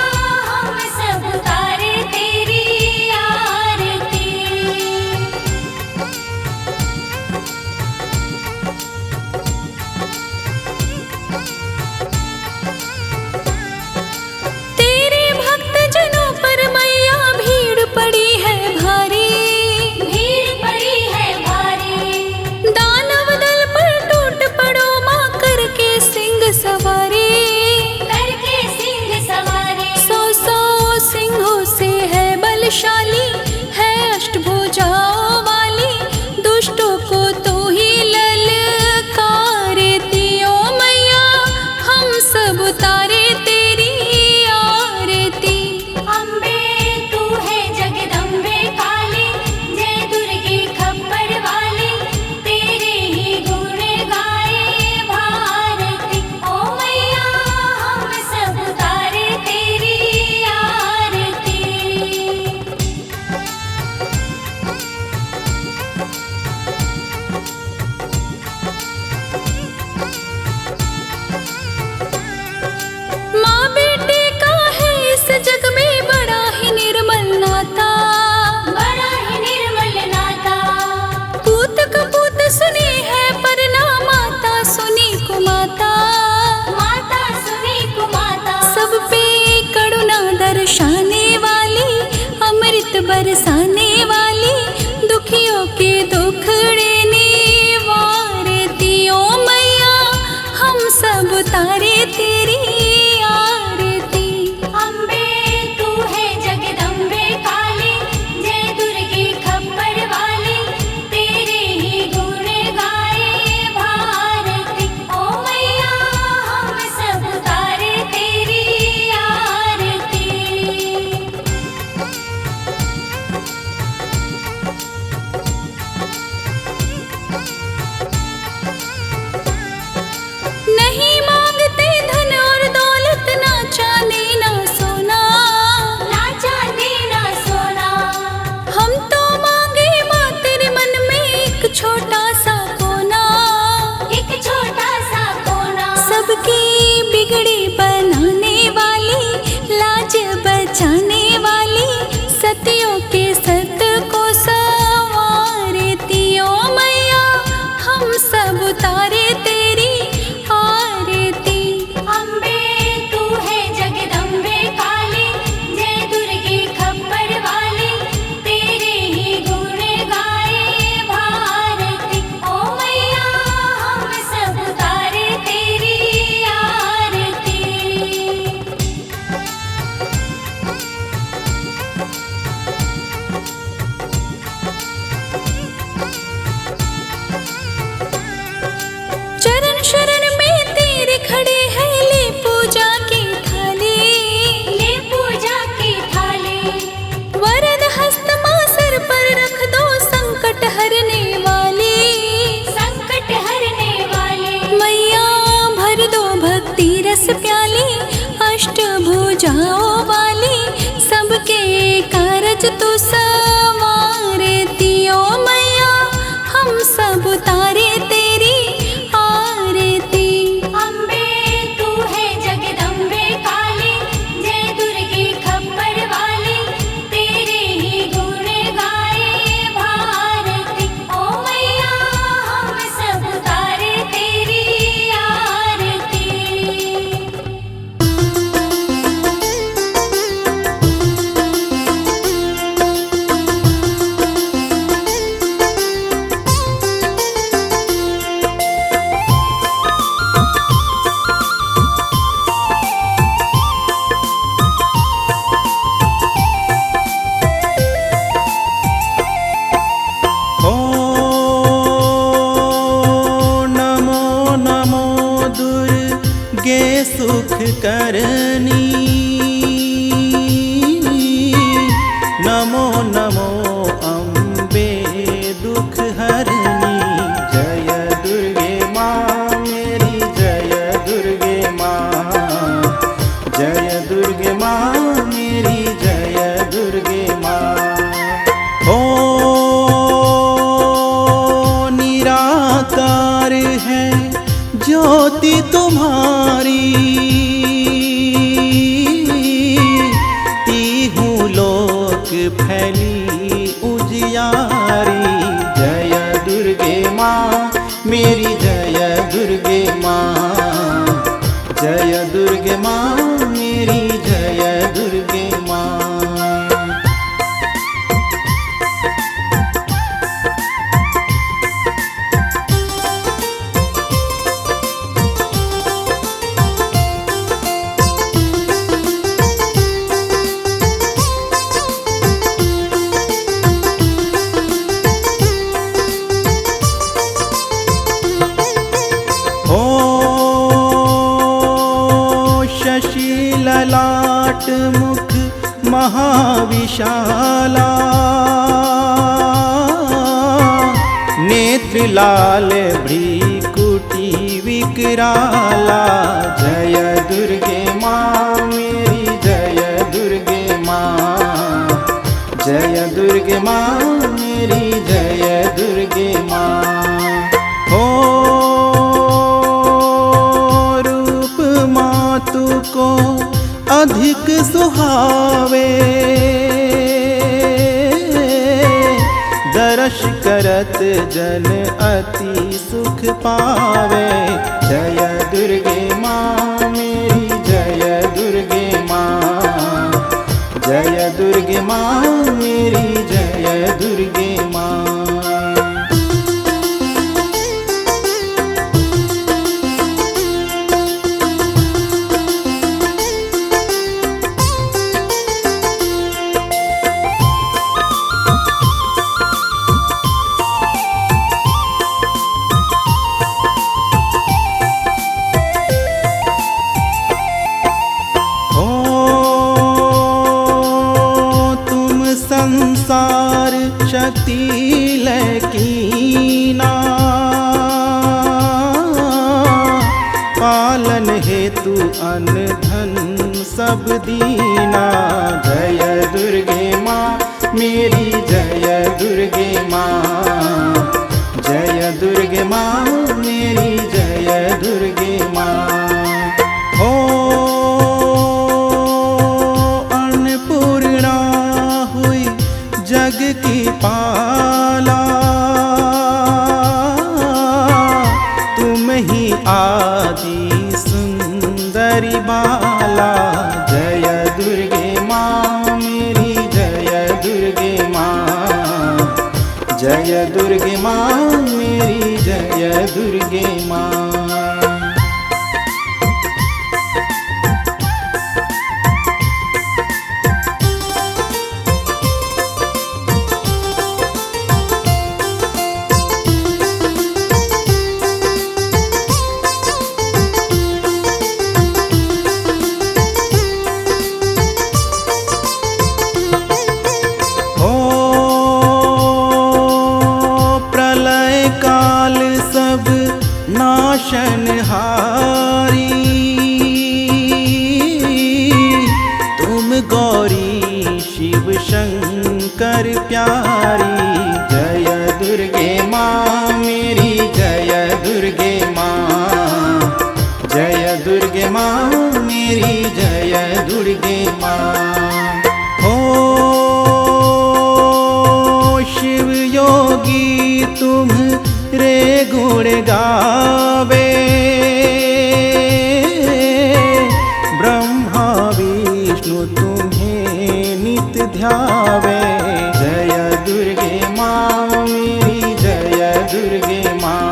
हम सब तारे तेरी आरती। तेरे भक्त जनों पर मैया भीड़ पड़ी है भारी, भीड़ पड़ी है भारी। दानव दल पर टूट पड़ो माँ करके सिंह सवारी, करके सिंह सवारी। सौ सौ सिंहों से है बलशाली, है अष्टभुजाओं वाली, दुष्टों को तो ही ललकारती। ओ मैया हम सब तारे तेरी आरती। अम्बे तू है जगदम्बे काली, जय दुर्गे खप्पड़ वाली, तेरे ही गुण गाए भारती। ओ मैया हम सब तारे तेरी आरती। माँ बेटे का है इस जग में बड़ा ही निर्मल नाता, बड़ा ही निर्मल नाता। पूत कपूत सुनी है पर ना माता सुनी कुमाता। माता सुनी कुमाता। सब पे करुणा दर्शाने वाली, अमृत बरसाने वाली, दुखियों के दुखड़े निवारती। ओ मैया हम सब तारे तेरी आरती। अम्बे तू है जगदम्बे काली, जय दुर्गे खप्पड़ वाली, तेरे ही गुण गाए भारती। ओ मैया हम सब तारे तेरी आरती। नहीं मांगते धन और दौलत, ना चांदी ना सोना, ना चांदी ना सोना। हम तो मांगे माँ तेरे मन में एक छोटा सा कोना। एक छोटा सा कोना। सबकी बिगड़ी बनाने वाली, लाज बचाने वाली, सतियों के सत को संवारती। ओ मैया हम सब तारे तेरी आरती। अम्बे तू है जगदम्बे काली, जय दुर्गे खप्पड़ वाली, तेरे ही गुण गाए भारती। ओ मैया हम सब तारे तेरी आरती। तू संवारती ओ मैया, हम सब उतारे तेरी आरती। अम्बे तू है जगदम्बे काली, जय दुर्गे खप्पर वाली, तेरे ही गुण गाए भारती। ओ मैया हम सब उतारे तेरी आरती। ओ नमो नमो दुर्गे सुख करनी, नमो नमो अम्बे दुख हरनी। जय दुर्गे माँ मेरी, जय दुर्गे माँ, जय दुर्गे माँ मेरी, जय दुर्गे माँ। ओ निराकार है ज्योति तुम्हारी, तीहूं लोक फैली उजियारी। जय दुर्गे माँ मेरी, जय दुर्गे माँ, जय दुर्गे माँ मेरी, जय दुर्गे माँ। ओ शशि ललाट मुख महाविशाला, नेत्र लाल भ्रीकुटी विकराला। जय दुर्गे माँ मेरी, जय दुर्गे माँ, जय दुर्गे माँ मेरी, जय दुर्गे माँ। ओ रूप मातु को अधिक सुहावे, दर्श करत जन अति सुख पावे। जय दुर्गे माँ मेरी, जय दुर्गे माँ, जय दुर्गे माँ मेरी, जय दुर्गे माँ। संसार शक्ति लकीना, पालन हेतु अन्न धन सब दीना। जय दुर्गे माँ मेरी, जय दुर्गे माँ, जय दुर्गे माँ मेरी, जय दुर्गे माँ। ओ अन्नपूर्णा हुई जग की पाला, तुम ही आदि सुंदरी बाला। जय दुर्गे माँ मेरी, जय दुर्गे माँ, जय दुर्गे माँ मेरी, जय दुर्गे माँ। नाशन योगी तुम रे गुण गावे, ब्रह्मा विष्णु तुम्हें नित ध्यावे। जय दुर्गे माँ मेरी जय दुर्गे माँ,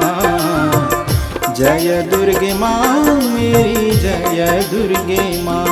जय दुर्गे माँ मेरी जय दुर्गे माँ।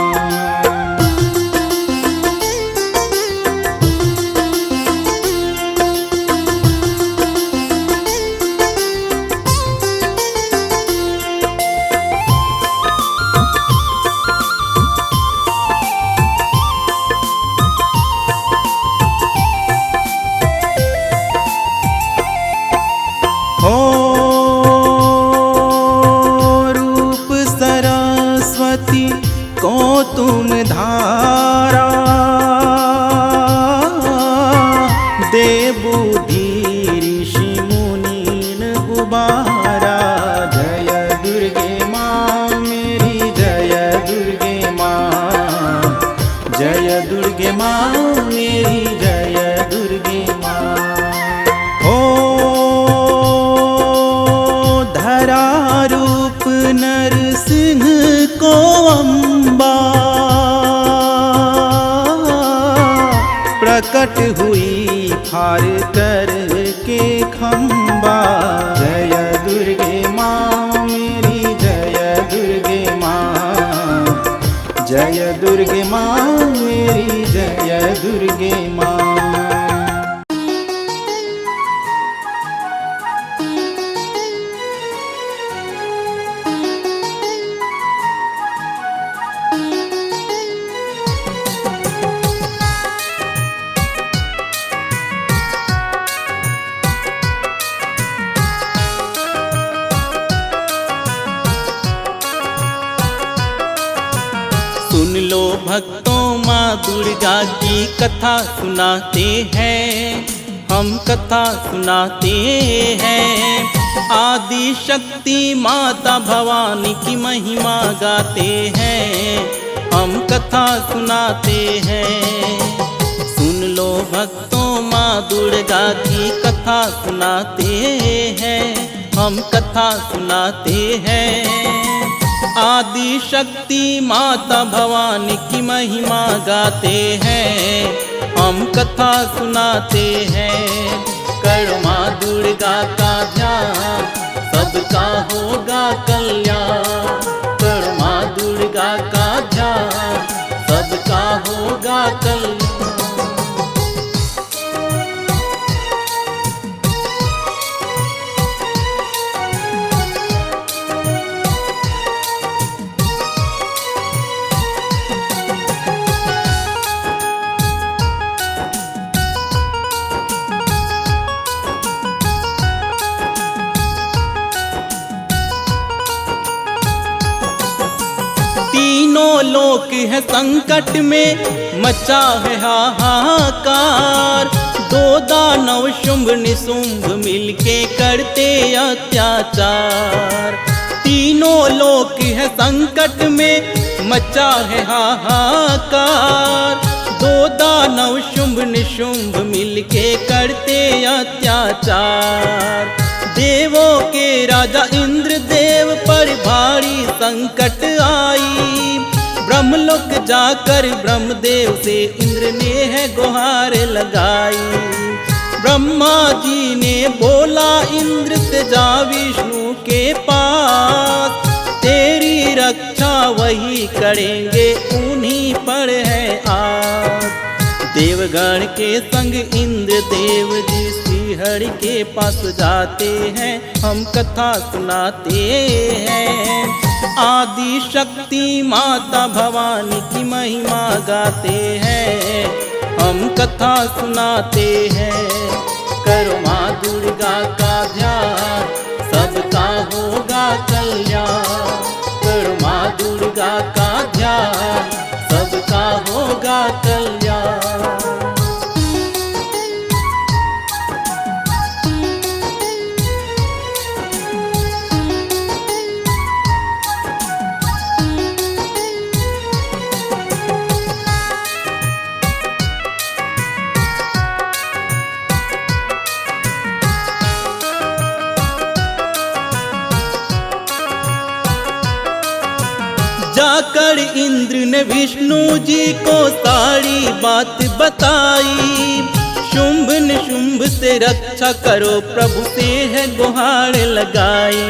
को तुम धारा दे बुद्धि ऋषि मुनीन गुबारा। जय दुर्गे माँ मेरी जय दुर्गे माँ, जय दुर्गे माँ मेरी जय दुर्गे माँ। ओ धरा रूप नरसिंह को प्रकट हुई फार कर के खंबा। जय दुर्गे माँ मेरी जय दुर्गे माँ, जय दुर्गे माँ मेरी जय दुर्गे माँ। सुन लो भक्तों माँ दुर्गा की कथा सुनाते हैं, हम कथा सुनाते हैं। आदि शक्ति माता भवानी की महिमा गाते हैं, हम कथा सुनाते हैं। सुन लो भक्तों माँ दुर्गा की कथा सुनाते हैं, हम कथा सुनाते हैं। आदि शक्ति माता भवानी की महिमा गाते हैं, हम कथा सुनाते हैं। कर माँ दुर्गा का ध्यान सबका होगा कल्याण, कर माँ दुर्गा का ध्यान सबका होगा कल्याण। तीनों लोक है संकट में मचा है हाहाकार। दो दानव शुंभ निशुंभ मिलके करते अत्याचार। तीनों लोक है संकट में मचा है हाहाकार। दो दानव शुंभ निशुंभ मिलके करते अत्याचार। देवों के राजा इंद्र देव पर भारी संकट आई। ब्रह्मलोक जाकर ब्रह्मदेव से इंद्र ने है गुहार लगाई। ब्रह्मा जी ने बोला इंद्र से जा विष्णु के पास, तेरी रक्षा वही करेंगे उन्हीं पर है आस। देवगण के संग इंद्र देव जी श्रीहरि के पास जाते हैं, हम कथा सुनाते हैं। आदि शक्ति माता भवानी की महिमा गाते हैं, हम कथा सुनाते हैं। करो माँ दुर्गा का ध्यान सबका होगा कल्याण। करो माँ दुर्गा का ध्यान सबका होगा कल्याण। जाकर इंद्र ने विष्णु जी को सारी बात बताई। शुंभ निशुंभ से रक्षा करो प्रभु से है गुहार लगाई।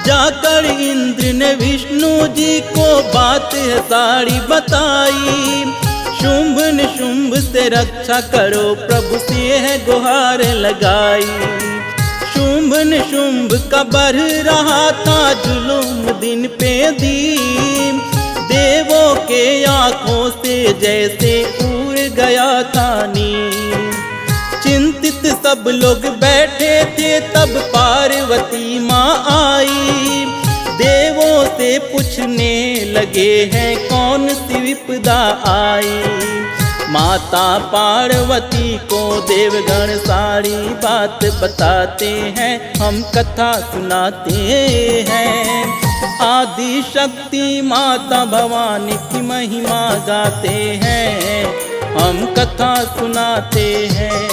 जाकर इंद्र ने विष्णु जी को बात है सारी बताई। शुंभ निशुंभ से रक्षा करो प्रभु से है गुहार लगाई। शुंभ निशुंभ का बढ़ रहा था जुलूम दिन पे दिन। देवों के आँखों से जैसे उड़ गया था नींद। चिंतित सब लोग बैठे थे तब पार्वती माँ आई। देवों से पूछने लगे हैं कौन सी विपदा आई। माता पार्वती को देवगण सारी बात बताते हैं, हम कथा सुनाते हैं। आदि शक्ति माता भवानी की महिमा गाते हैं, हम कथा सुनाते हैं।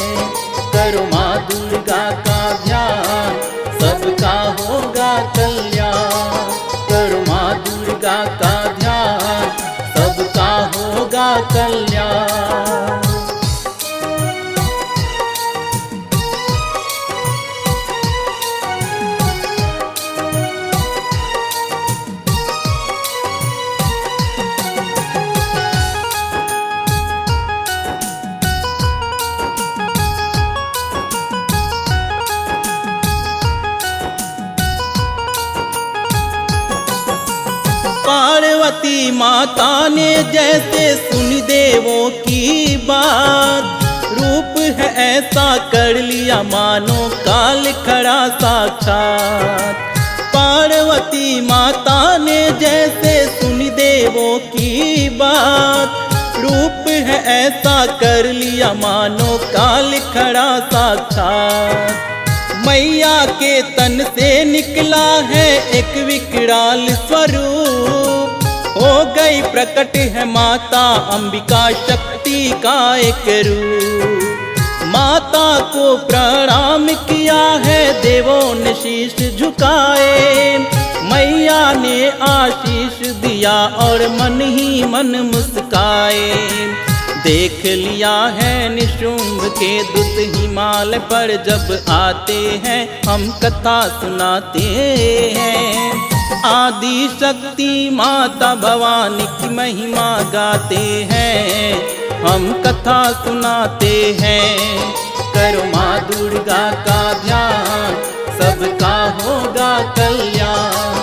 करो माँ दुर्गा का ध्यान सबका होगा कल्याण। करो माँ दुर्गा का ध्यान सबका होगा कल्याण। पार्वती माता ने जैसे सुन देवों की बात। रूप है ऐसा कर लिया मानो काल खड़ा साक्षात। पार्वती माता ने जैसे सुन देवों की बात। रूप है ऐसा कर लिया मानो काल खड़ा साक्षात। मैया के तन से निकला है एक विकराल स्वरूप। हो गई प्रकट है माता अंबिका शक्ति का एक रूप। माता को प्रणाम किया है देवों ने शीश झुकाए। मैया ने आशीष दिया और मन ही मन मुस्काए। देख लिया है निशुंभ के दूत हिमालय पर जब आते हैं, हम कथा सुनाते हैं। आदि शक्ति माता भवानी की महिमा गाते हैं, हम कथा सुनाते हैं। करो माँ दुर्गा का ध्यान सबका होगा कल्याण।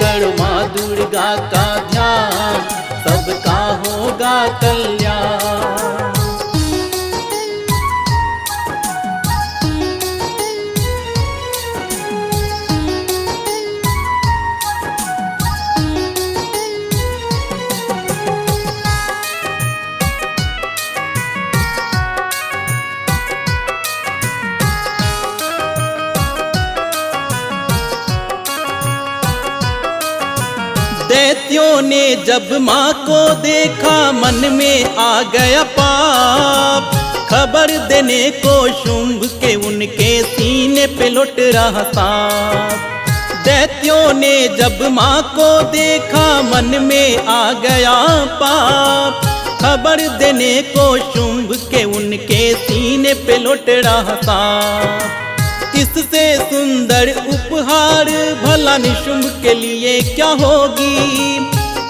करो माँ दुर्गा का ध्यान सबका होगा कल्याण। दैत्यों ने जब माँ को देखा मन में आ गया पाप। खबर देने को शुंभ के उनके सीने पे लुट रहा सांप। दैत्यों ने जब माँ को देखा मन में आ गया पाप। खबर देने को शुंभ के उनके सीने पे लुट रहा सांप। इससे सुंदर उपहार भला निशुंभ के लिए क्या होगी।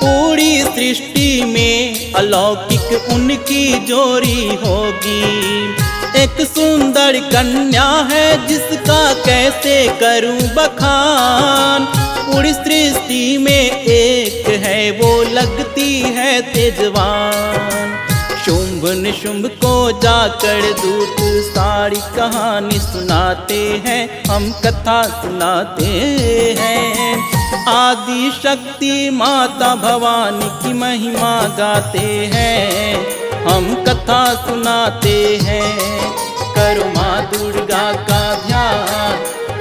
पूरी सृष्टि में अलौकिक उनकी जोड़ी होगी। एक सुंदर कन्या है जिसका कैसे करूं बखान। पूरी सृष्टि में एक है वो लगती है तेजवान। शुंभ निशुंभ को जाकर दूत सारी कहानी सुनाते हैं, हम कथा सुनाते हैं। आदि शक्ति माता भवानी की महिमा गाते हैं, हम कथा सुनाते हैं। करो माँ दुर्गा का ध्यान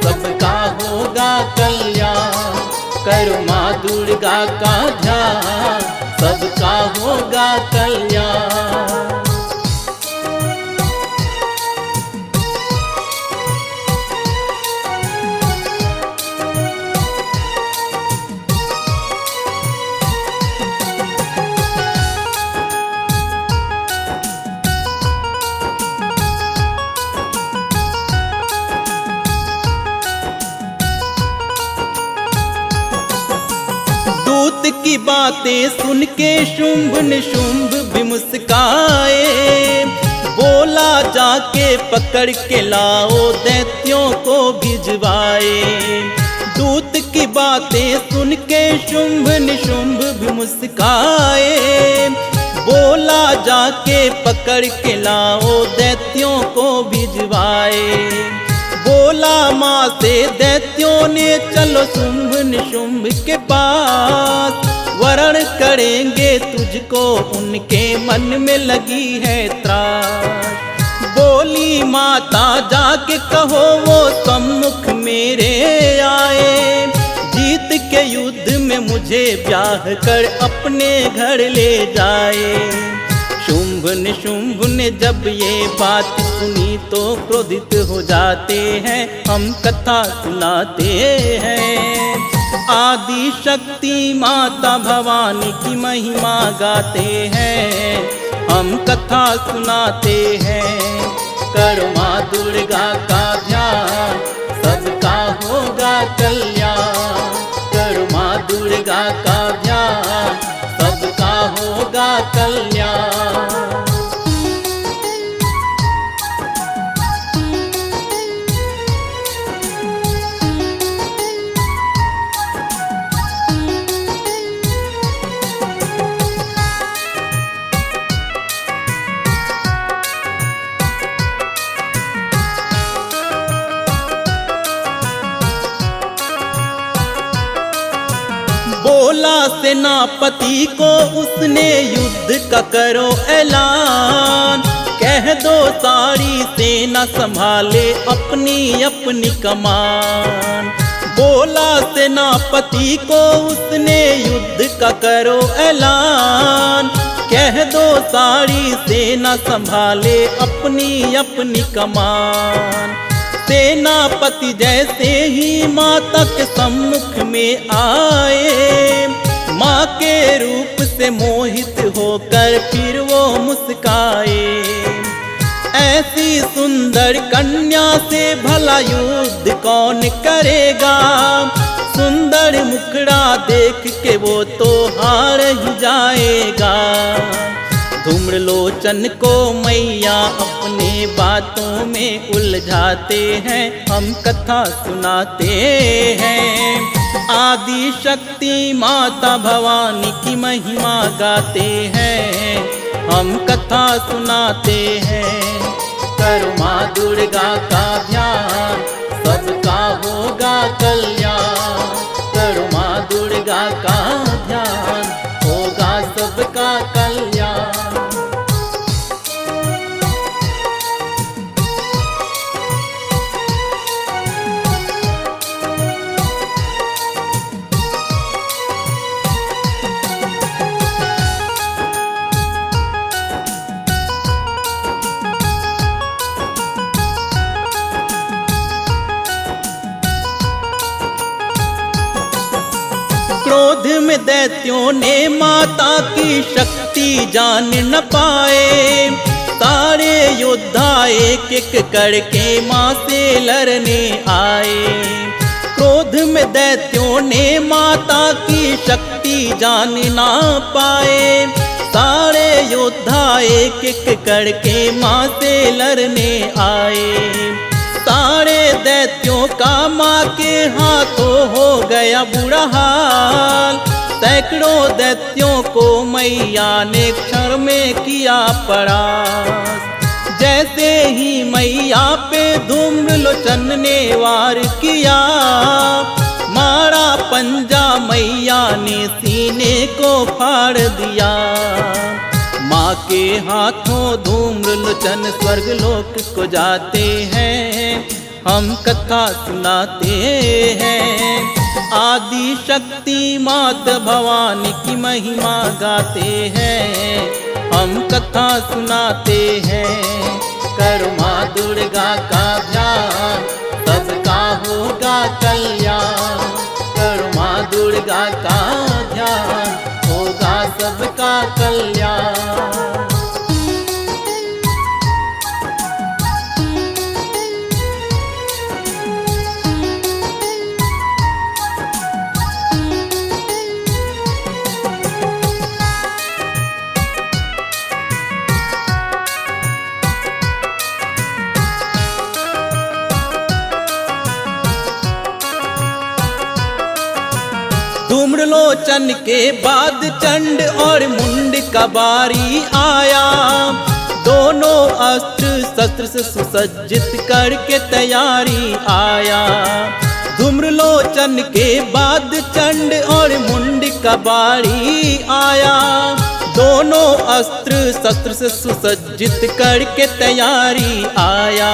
सबका होगा कल्याण। करो माँ दुर्गा का ध्यान सबका होगा कल्याण। की बातें सुन के शुंभ निशुंभ भी मुस्काए। बोला जाके पकड़ के लाओ दैत्यों को भिजवाए। दूत की बातें सुन के शुंभ निशुंभ भी मुस्काए। बोला जाके पकड़ के लाओ दैत्यों को भिजवाए। बोला माँ से दैत्यों ने चलो शुंभ निशुंभ के पास, वरण करेंगे तुझको उनके मन में लगी है त्रास। बोली माता जाके कहो वो सम्मुख मेरे आए, जीत के युद्ध में मुझे ब्याह कर अपने घर ले जाए। शुंभ निशुंभ ने जब ये बात सुनी तो क्रोधित हो जाते हैं, हम कथा सुनाते हैं। आदि शक्ति माता भवानी की महिमा गाते हैं, हम कथा सुनाते हैं। करो माँ दुर्गा का ध्यान, सबका होगा कल्याण। करो माँ दुर्गा का ध्यान, सबका होगा कल्याण। बोला सेनापति को उसने युद्ध का करो ऐलान, कह दो सारी सेना संभाले अपनी अपनी कमान। बोला सेनापति को उसने युद्ध का करो ऐलान, कह दो सारी सेना संभाले अपनी अपनी कमान। सेनापति जैसे ही माता के सम्मुख में आए, माँ के रूप से मोहित होकर फिर वो मुस्काए। ऐसी सुंदर कन्या से भला युद्ध कौन करेगा, सुंदर मुखड़ा देख के वो तो हार ही जाएगा। धूम्रलोचन को मैया अपने बातों में उलझाते हैं, हम कथा सुनाते हैं। आदि शक्ति माता भवानी की महिमा गाते हैं, हम कथा सुनाते हैं। करो माँ दुर्गा का ध्यान, सबका होगा कल्याण। करो माँ दुर्गा का ध्यान, होगा सबका कल्याण। क्रोध में दैत्यों ने माता की शक्ति जान न पाए। सारे योद्धा एक एक करके माँ से लड़ने आए। क्रोध में दैत्यों ने माता की शक्ति जान ना पाए। सारे योद्धा एक एक करके माँ से लड़ने आए। सारे दैत्यों का माँ के हाथों हो गया बुरा हाल। सैकड़ों दैत्यों को मैया ने क्षण में किया परास्त। जैसे ही मैया पे धूम्रलोचन ने वार किया, मारा पंजा मैया ने सीने को फाड़ दिया। माँ के हाथों धूम्रलोचन स्वर्गलोक को जाते हैं, हम कथा सुनाते हैं। आदि शक्ति माता भवानी की महिमा गाते हैं, हम कथा सुनाते हैं। करो माँ दुर्गा का ध्यान, सबका होगा कल्याण। करो माँ दुर्गा का ध्यान, होगा सबका कल्याण। धूम्रलोचन के बाद चंड और मुंड का बारी आया। दोनों अस्त्र शस्त्र से सुसज्जित करके तैयारी आया। धूम्रलोचन के बाद चंड और मुंड का बारी आया। दोनों अस्त्र शस्त्र से सुसज्जित करके तैयारी आया।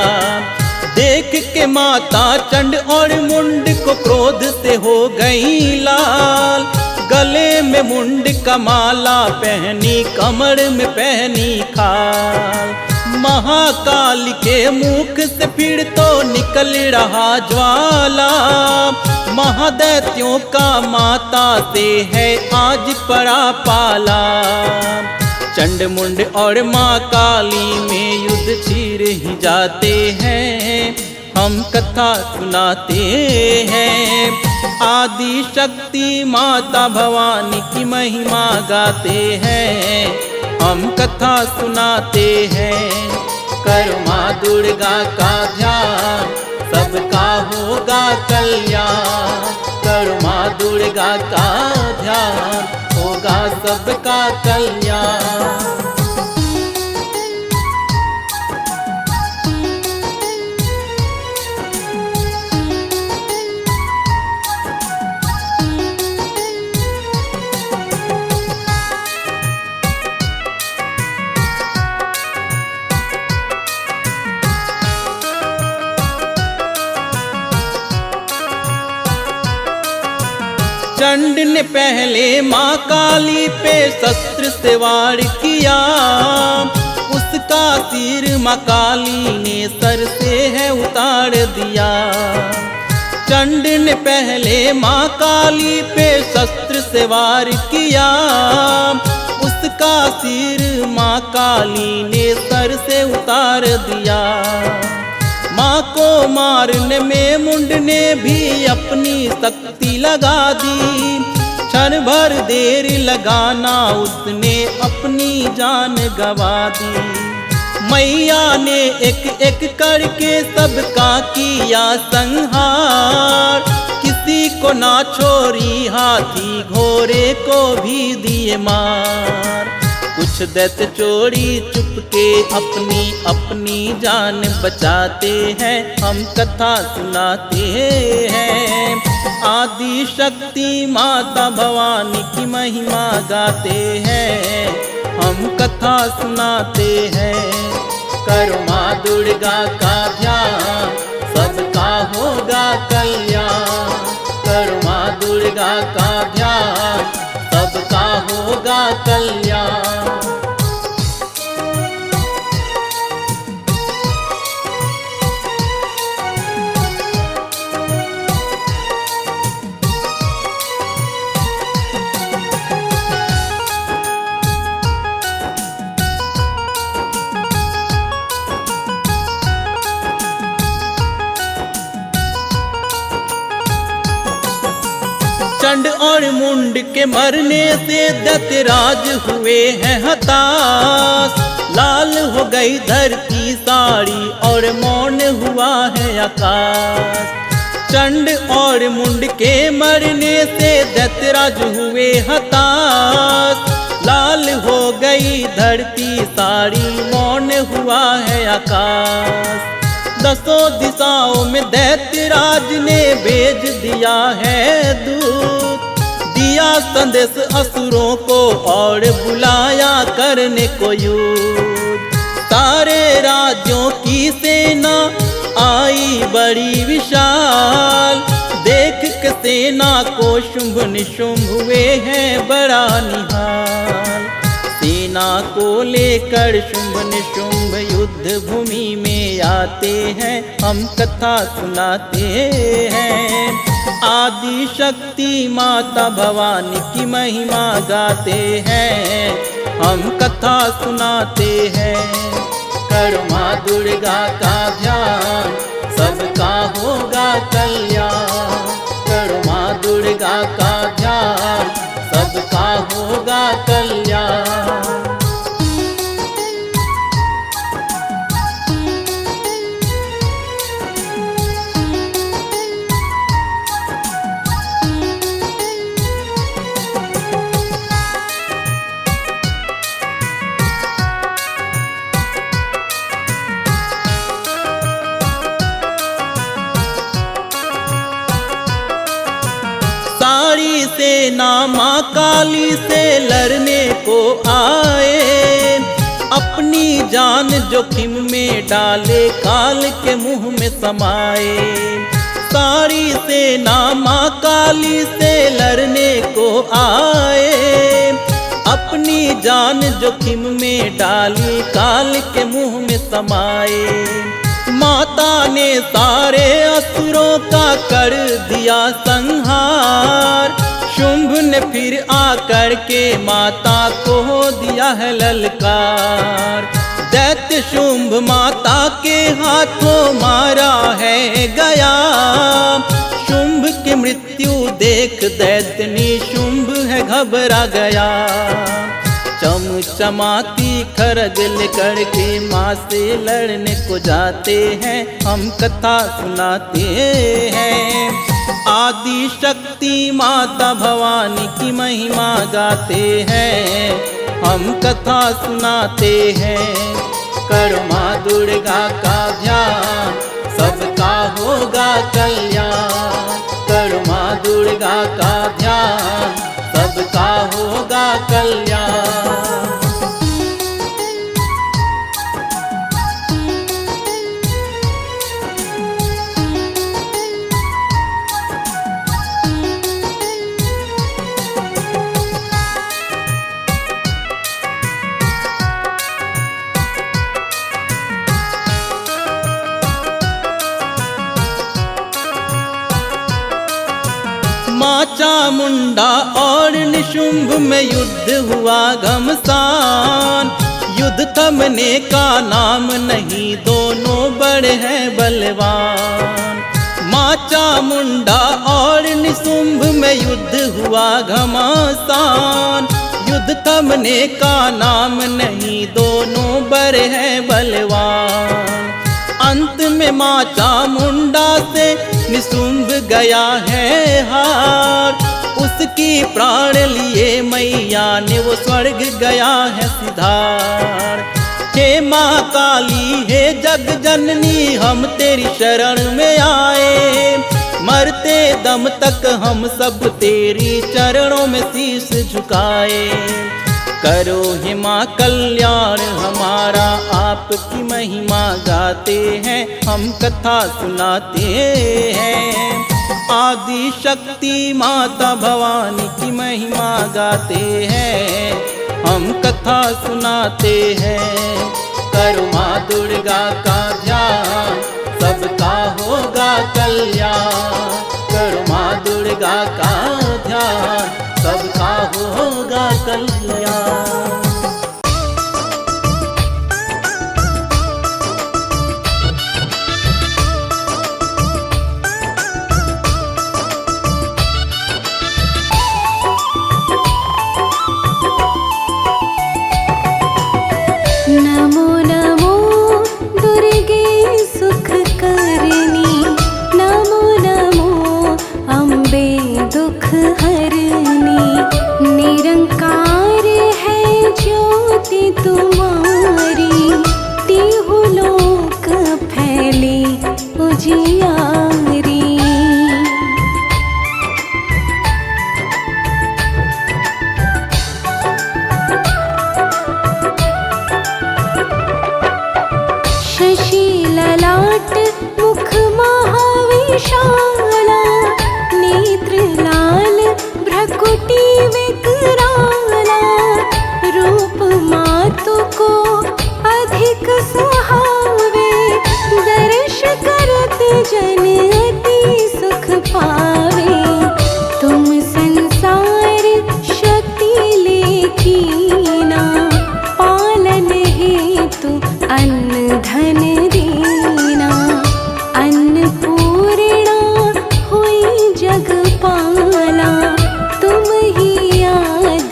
देख के माता चंड और मुंड को क्रोध से हो गई लाल। गले में मुंड का माला पहनी, कमर में पहनी खाल। महाकाल के मुख से फिर तो निकल रहा ज्वाला। महादैत्यों का माता से है आज पड़ा पाला। चंड मुंड और माँ काली में युद्ध छिड़ ही जाते हैं, हम कथा सुनाते हैं। आदि शक्ति माता भवानी की महिमा गाते हैं, हम कथा सुनाते हैं। करो माँ दुर्गा का ध्यान, सबका होगा कल्याण। करो माँ दुर्गा का ध्यान, होगा सबका कल्याण। चंड ने पहले माँ काली पे शस्त्र से वार किया। उसका सिर माँ काली ने सर से है उतार दिया। चंड ने पहले माँ काली पे शस्त्र से वार किया। उसका सिर माँ काली ने सर से उतार दिया। माँ को मारने में मुंड ने भी अपनी शक्ति लगा दी। क्षण भर देर लगाना उसने अपनी जान गवा दी। मैया ने एक एक करके सबका किया संहार। किसी को ना छोड़ी, हाथी घोड़े को भी दिए मार। कुछ दैत्य चोरी चुपके अपनी अपनी जान बचाते हैं, हम कथा सुनाते हैं। आदि शक्ति माता भवानी की महिमा गाते हैं, हम कथा सुनाते हैं। करो माँ दुर्गा का ध्यान, सबका होगा कल्याण। करो माँ दुर्गा का ध्यान, सबका होगा कल्याण। चंड और मुंड के मरने से दैत्यराज हुए हैं हताश। लाल हो गई धरती सारी और मौन हुआ है आकाश। चंड और मुंड के मरने से दैत्यराज हुए हताश। लाल हो गई धरती सारी, मौन हुआ है आकाश। दसों दिशाओं में दैत्यराज ने भेज दिया है दूत। दिया संदेश असुरों को और बुलाया करने को युद्ध। सारे राज्यों की सेना आई बड़ी विशाल। देख के सेना को शुंभ निशुंभ हुए हैं बड़ा निहाल। सेना को लेकर शुंभ निशुंभ युद्ध भूमि में आते हैं, हम कथा सुनाते हैं। आदि शक्ति माता भवानी की महिमा गाते हैं, हम कथा सुनाते हैं। करो माँ दुर्गा का ध्यान, सबका होगा कल्याण। करो माँ दुर्गा का ध्यान, सबका होगा कल्याण। सेना माँ काली से लड़ने को आए, अपनी जान जोखिम में डाले काल के मुंह में समाए। सारी सेना माँ काली से लड़ने को आए, अपनी जान जोखिम में डाली काल के मुंह में समाए। माता ने सारे असुरों का कर दिया संहार, शुंभ ने फिर आकर के माता को दिया है ललकार। दैत्य शुंभ माता के हाथों मारा है गया, शुंभ की मृत्यु देख दैत्य निशुंभ है घबरा गया। चमचमाती खरग लेकर के माँ से लड़ने को जाते हैं, हम कथा सुनाते हैं। आदि शक्ति माता भवानी की महिमा गाते हैं, हम कथा सुनाते हैं। करो माँ दुर्गा का ध्यान, सबका होगा कल्याण। करो माँ दुर्गा का ध्यान, सबका होगा कल्याण। माँ चामुंडा और निशुंभ में युद्ध हुआ घमसान, युद्ध थमने का नाम नहीं, दोनों बड़े हैं बलवान। माँ चामुंडा और निशुंभ में युद्ध हुआ घमासान, युद्ध थमने का नाम नहीं, दोनों बड़े हैं बलवान। अंत में माँ चामुंडा से निशुंभ गया है हार, उसकी प्राण लिए मैया ने वो स्वर्ग गया है सिधार। हे माँ काली हे जग जननी, हम तेरी शरण में आए, मरते दम तक हम सब तेरी चरणों में शीश झुकाए। करो हे माँ कल्याण हमारा, आपकी महिमा गाते हैं, हम कथा सुनाते हैं। आदि शक्ति माता भवानी की महिमा गाते हैं, हम कथा सुनाते हैं। करो माँ दुर्गा का ध्यान, सबका होगा कल्याण। करो माँ दुर्गा का ध्यान, सबका होगा कल्याण। नमो नमो दुर्गे सुख करनी, नमो नमो अम्बे दुख हरनी। निरंकार है ज्योति तुम्हारी, तीहु लोक फैले उजियारी। शशि ललाट मुख महाविशाला, नेत्र लाल भ्रकुटी विकराला। रूप मातु को अधिक सुहावे, दर्श करत जन अति सुख पावे। तुम संसार शक्ति लेकीना, पालन हेतु अन्न धन दीना। अन्नपूर्णा हुई जगपाला, तुम ही आदि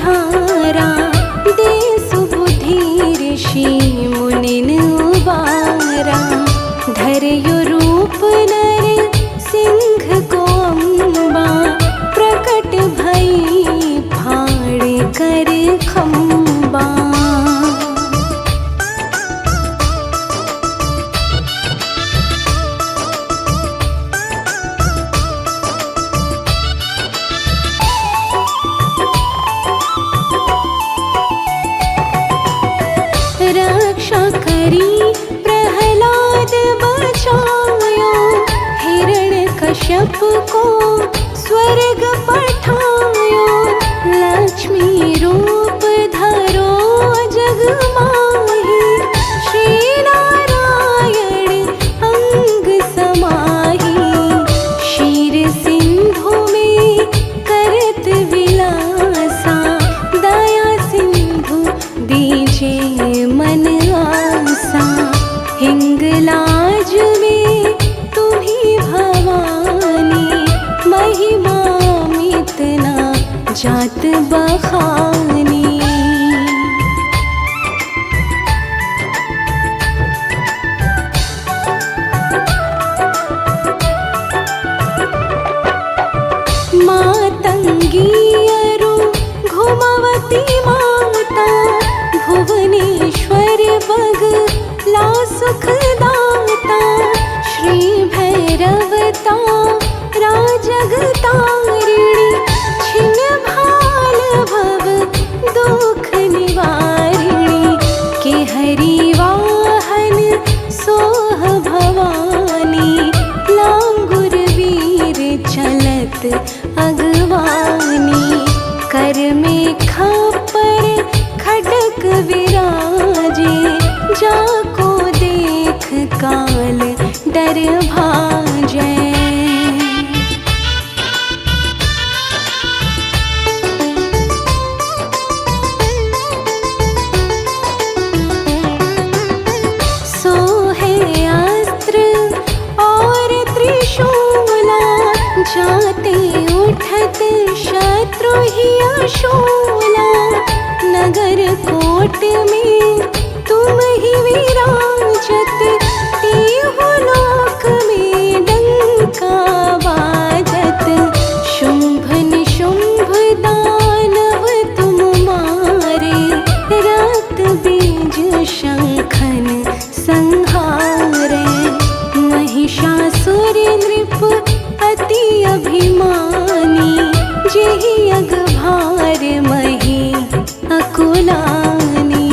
धारा दे सुबुद्धि ऋषि मुनिन उबारा धरयो रूप नर सिंह को अम्बा प्रकट भई फाड़ कर खम्बा। रक्षा करी प्रहलाद बचायो हिरण्यकश्यप को स्वर्ग पठायो लक्ष्मी रूप धरो जग माही श्री नारायण अंग समाही क्षीर सिंधु में करत विलासा दया सिंधु दीजे मन आसा हिंगलाज में तुम्ही भवानी महिमा मितना जात बखानी। मातंगी अरु घुमवती माता भुवनेश्वर बग ला सुख दाता श्री भैरवता राजगतारिणी छिन भाल भव दुख निवारिणी के हरि वाहन सोह भवानी लांगुर वीर चलत अगवानी कर में खापर खडक विराजे जाको देख काल डर भाजै। सोहे अस्त्र और त्रिशूला जाते उठत शत्रु ही अशूला नगर कोट में तुम ही विराजत तीहु लोक में डंका बाजत शुंभ निशुंभ दानव तुम मारे रात बीज शंखन संहारे महिषासुर नृप अति अभिमानी जेहि अगभार मही अकुलानी।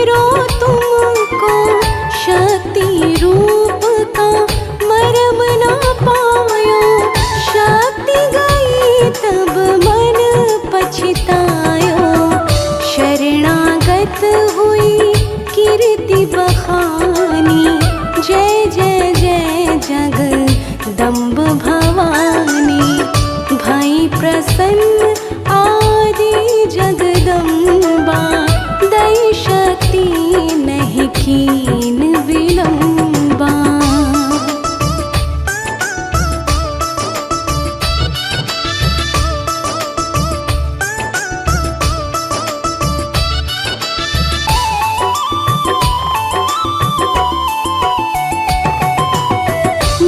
घेरो तुमको, शक्ति रूप का मरम ना पायो। शक्ति गई तब मन पछतायो, शरणागत हुई कीर्ति बखानी। जय जय जय जगदम्ब भवानी, भाई प्रसन्न आदि जगदम्बा। दई शक्ति नहीं कीन विलंबा।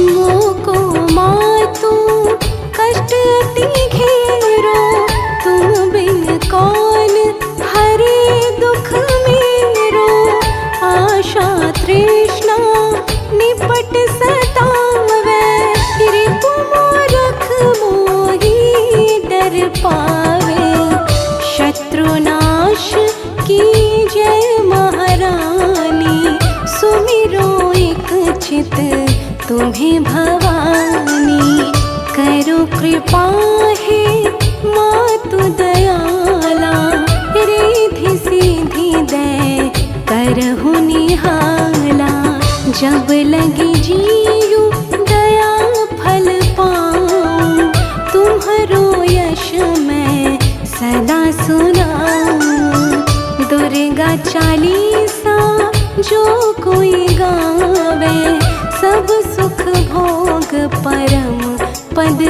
मोको मातु कष्ट अति घेरो, तुम बिन कौन हरे दुख मेरो। आशा तृष्णा निपट सतावे, रिपु मूरख मोही डर पावे। शत्रुनाश की जय महारानी, सुमिरो एक चित तुम्हें भवानी। करो कृपा है मातु दयाला, रिद्धि सिद्धि दे करहु निहाला। जब लगी जीयु दया फल पाऊं, तुम्हारो यश मैं सदा सुनाऊं। दुर्गा चालीसा जो कोई गावे, सब सुख भोग परम पद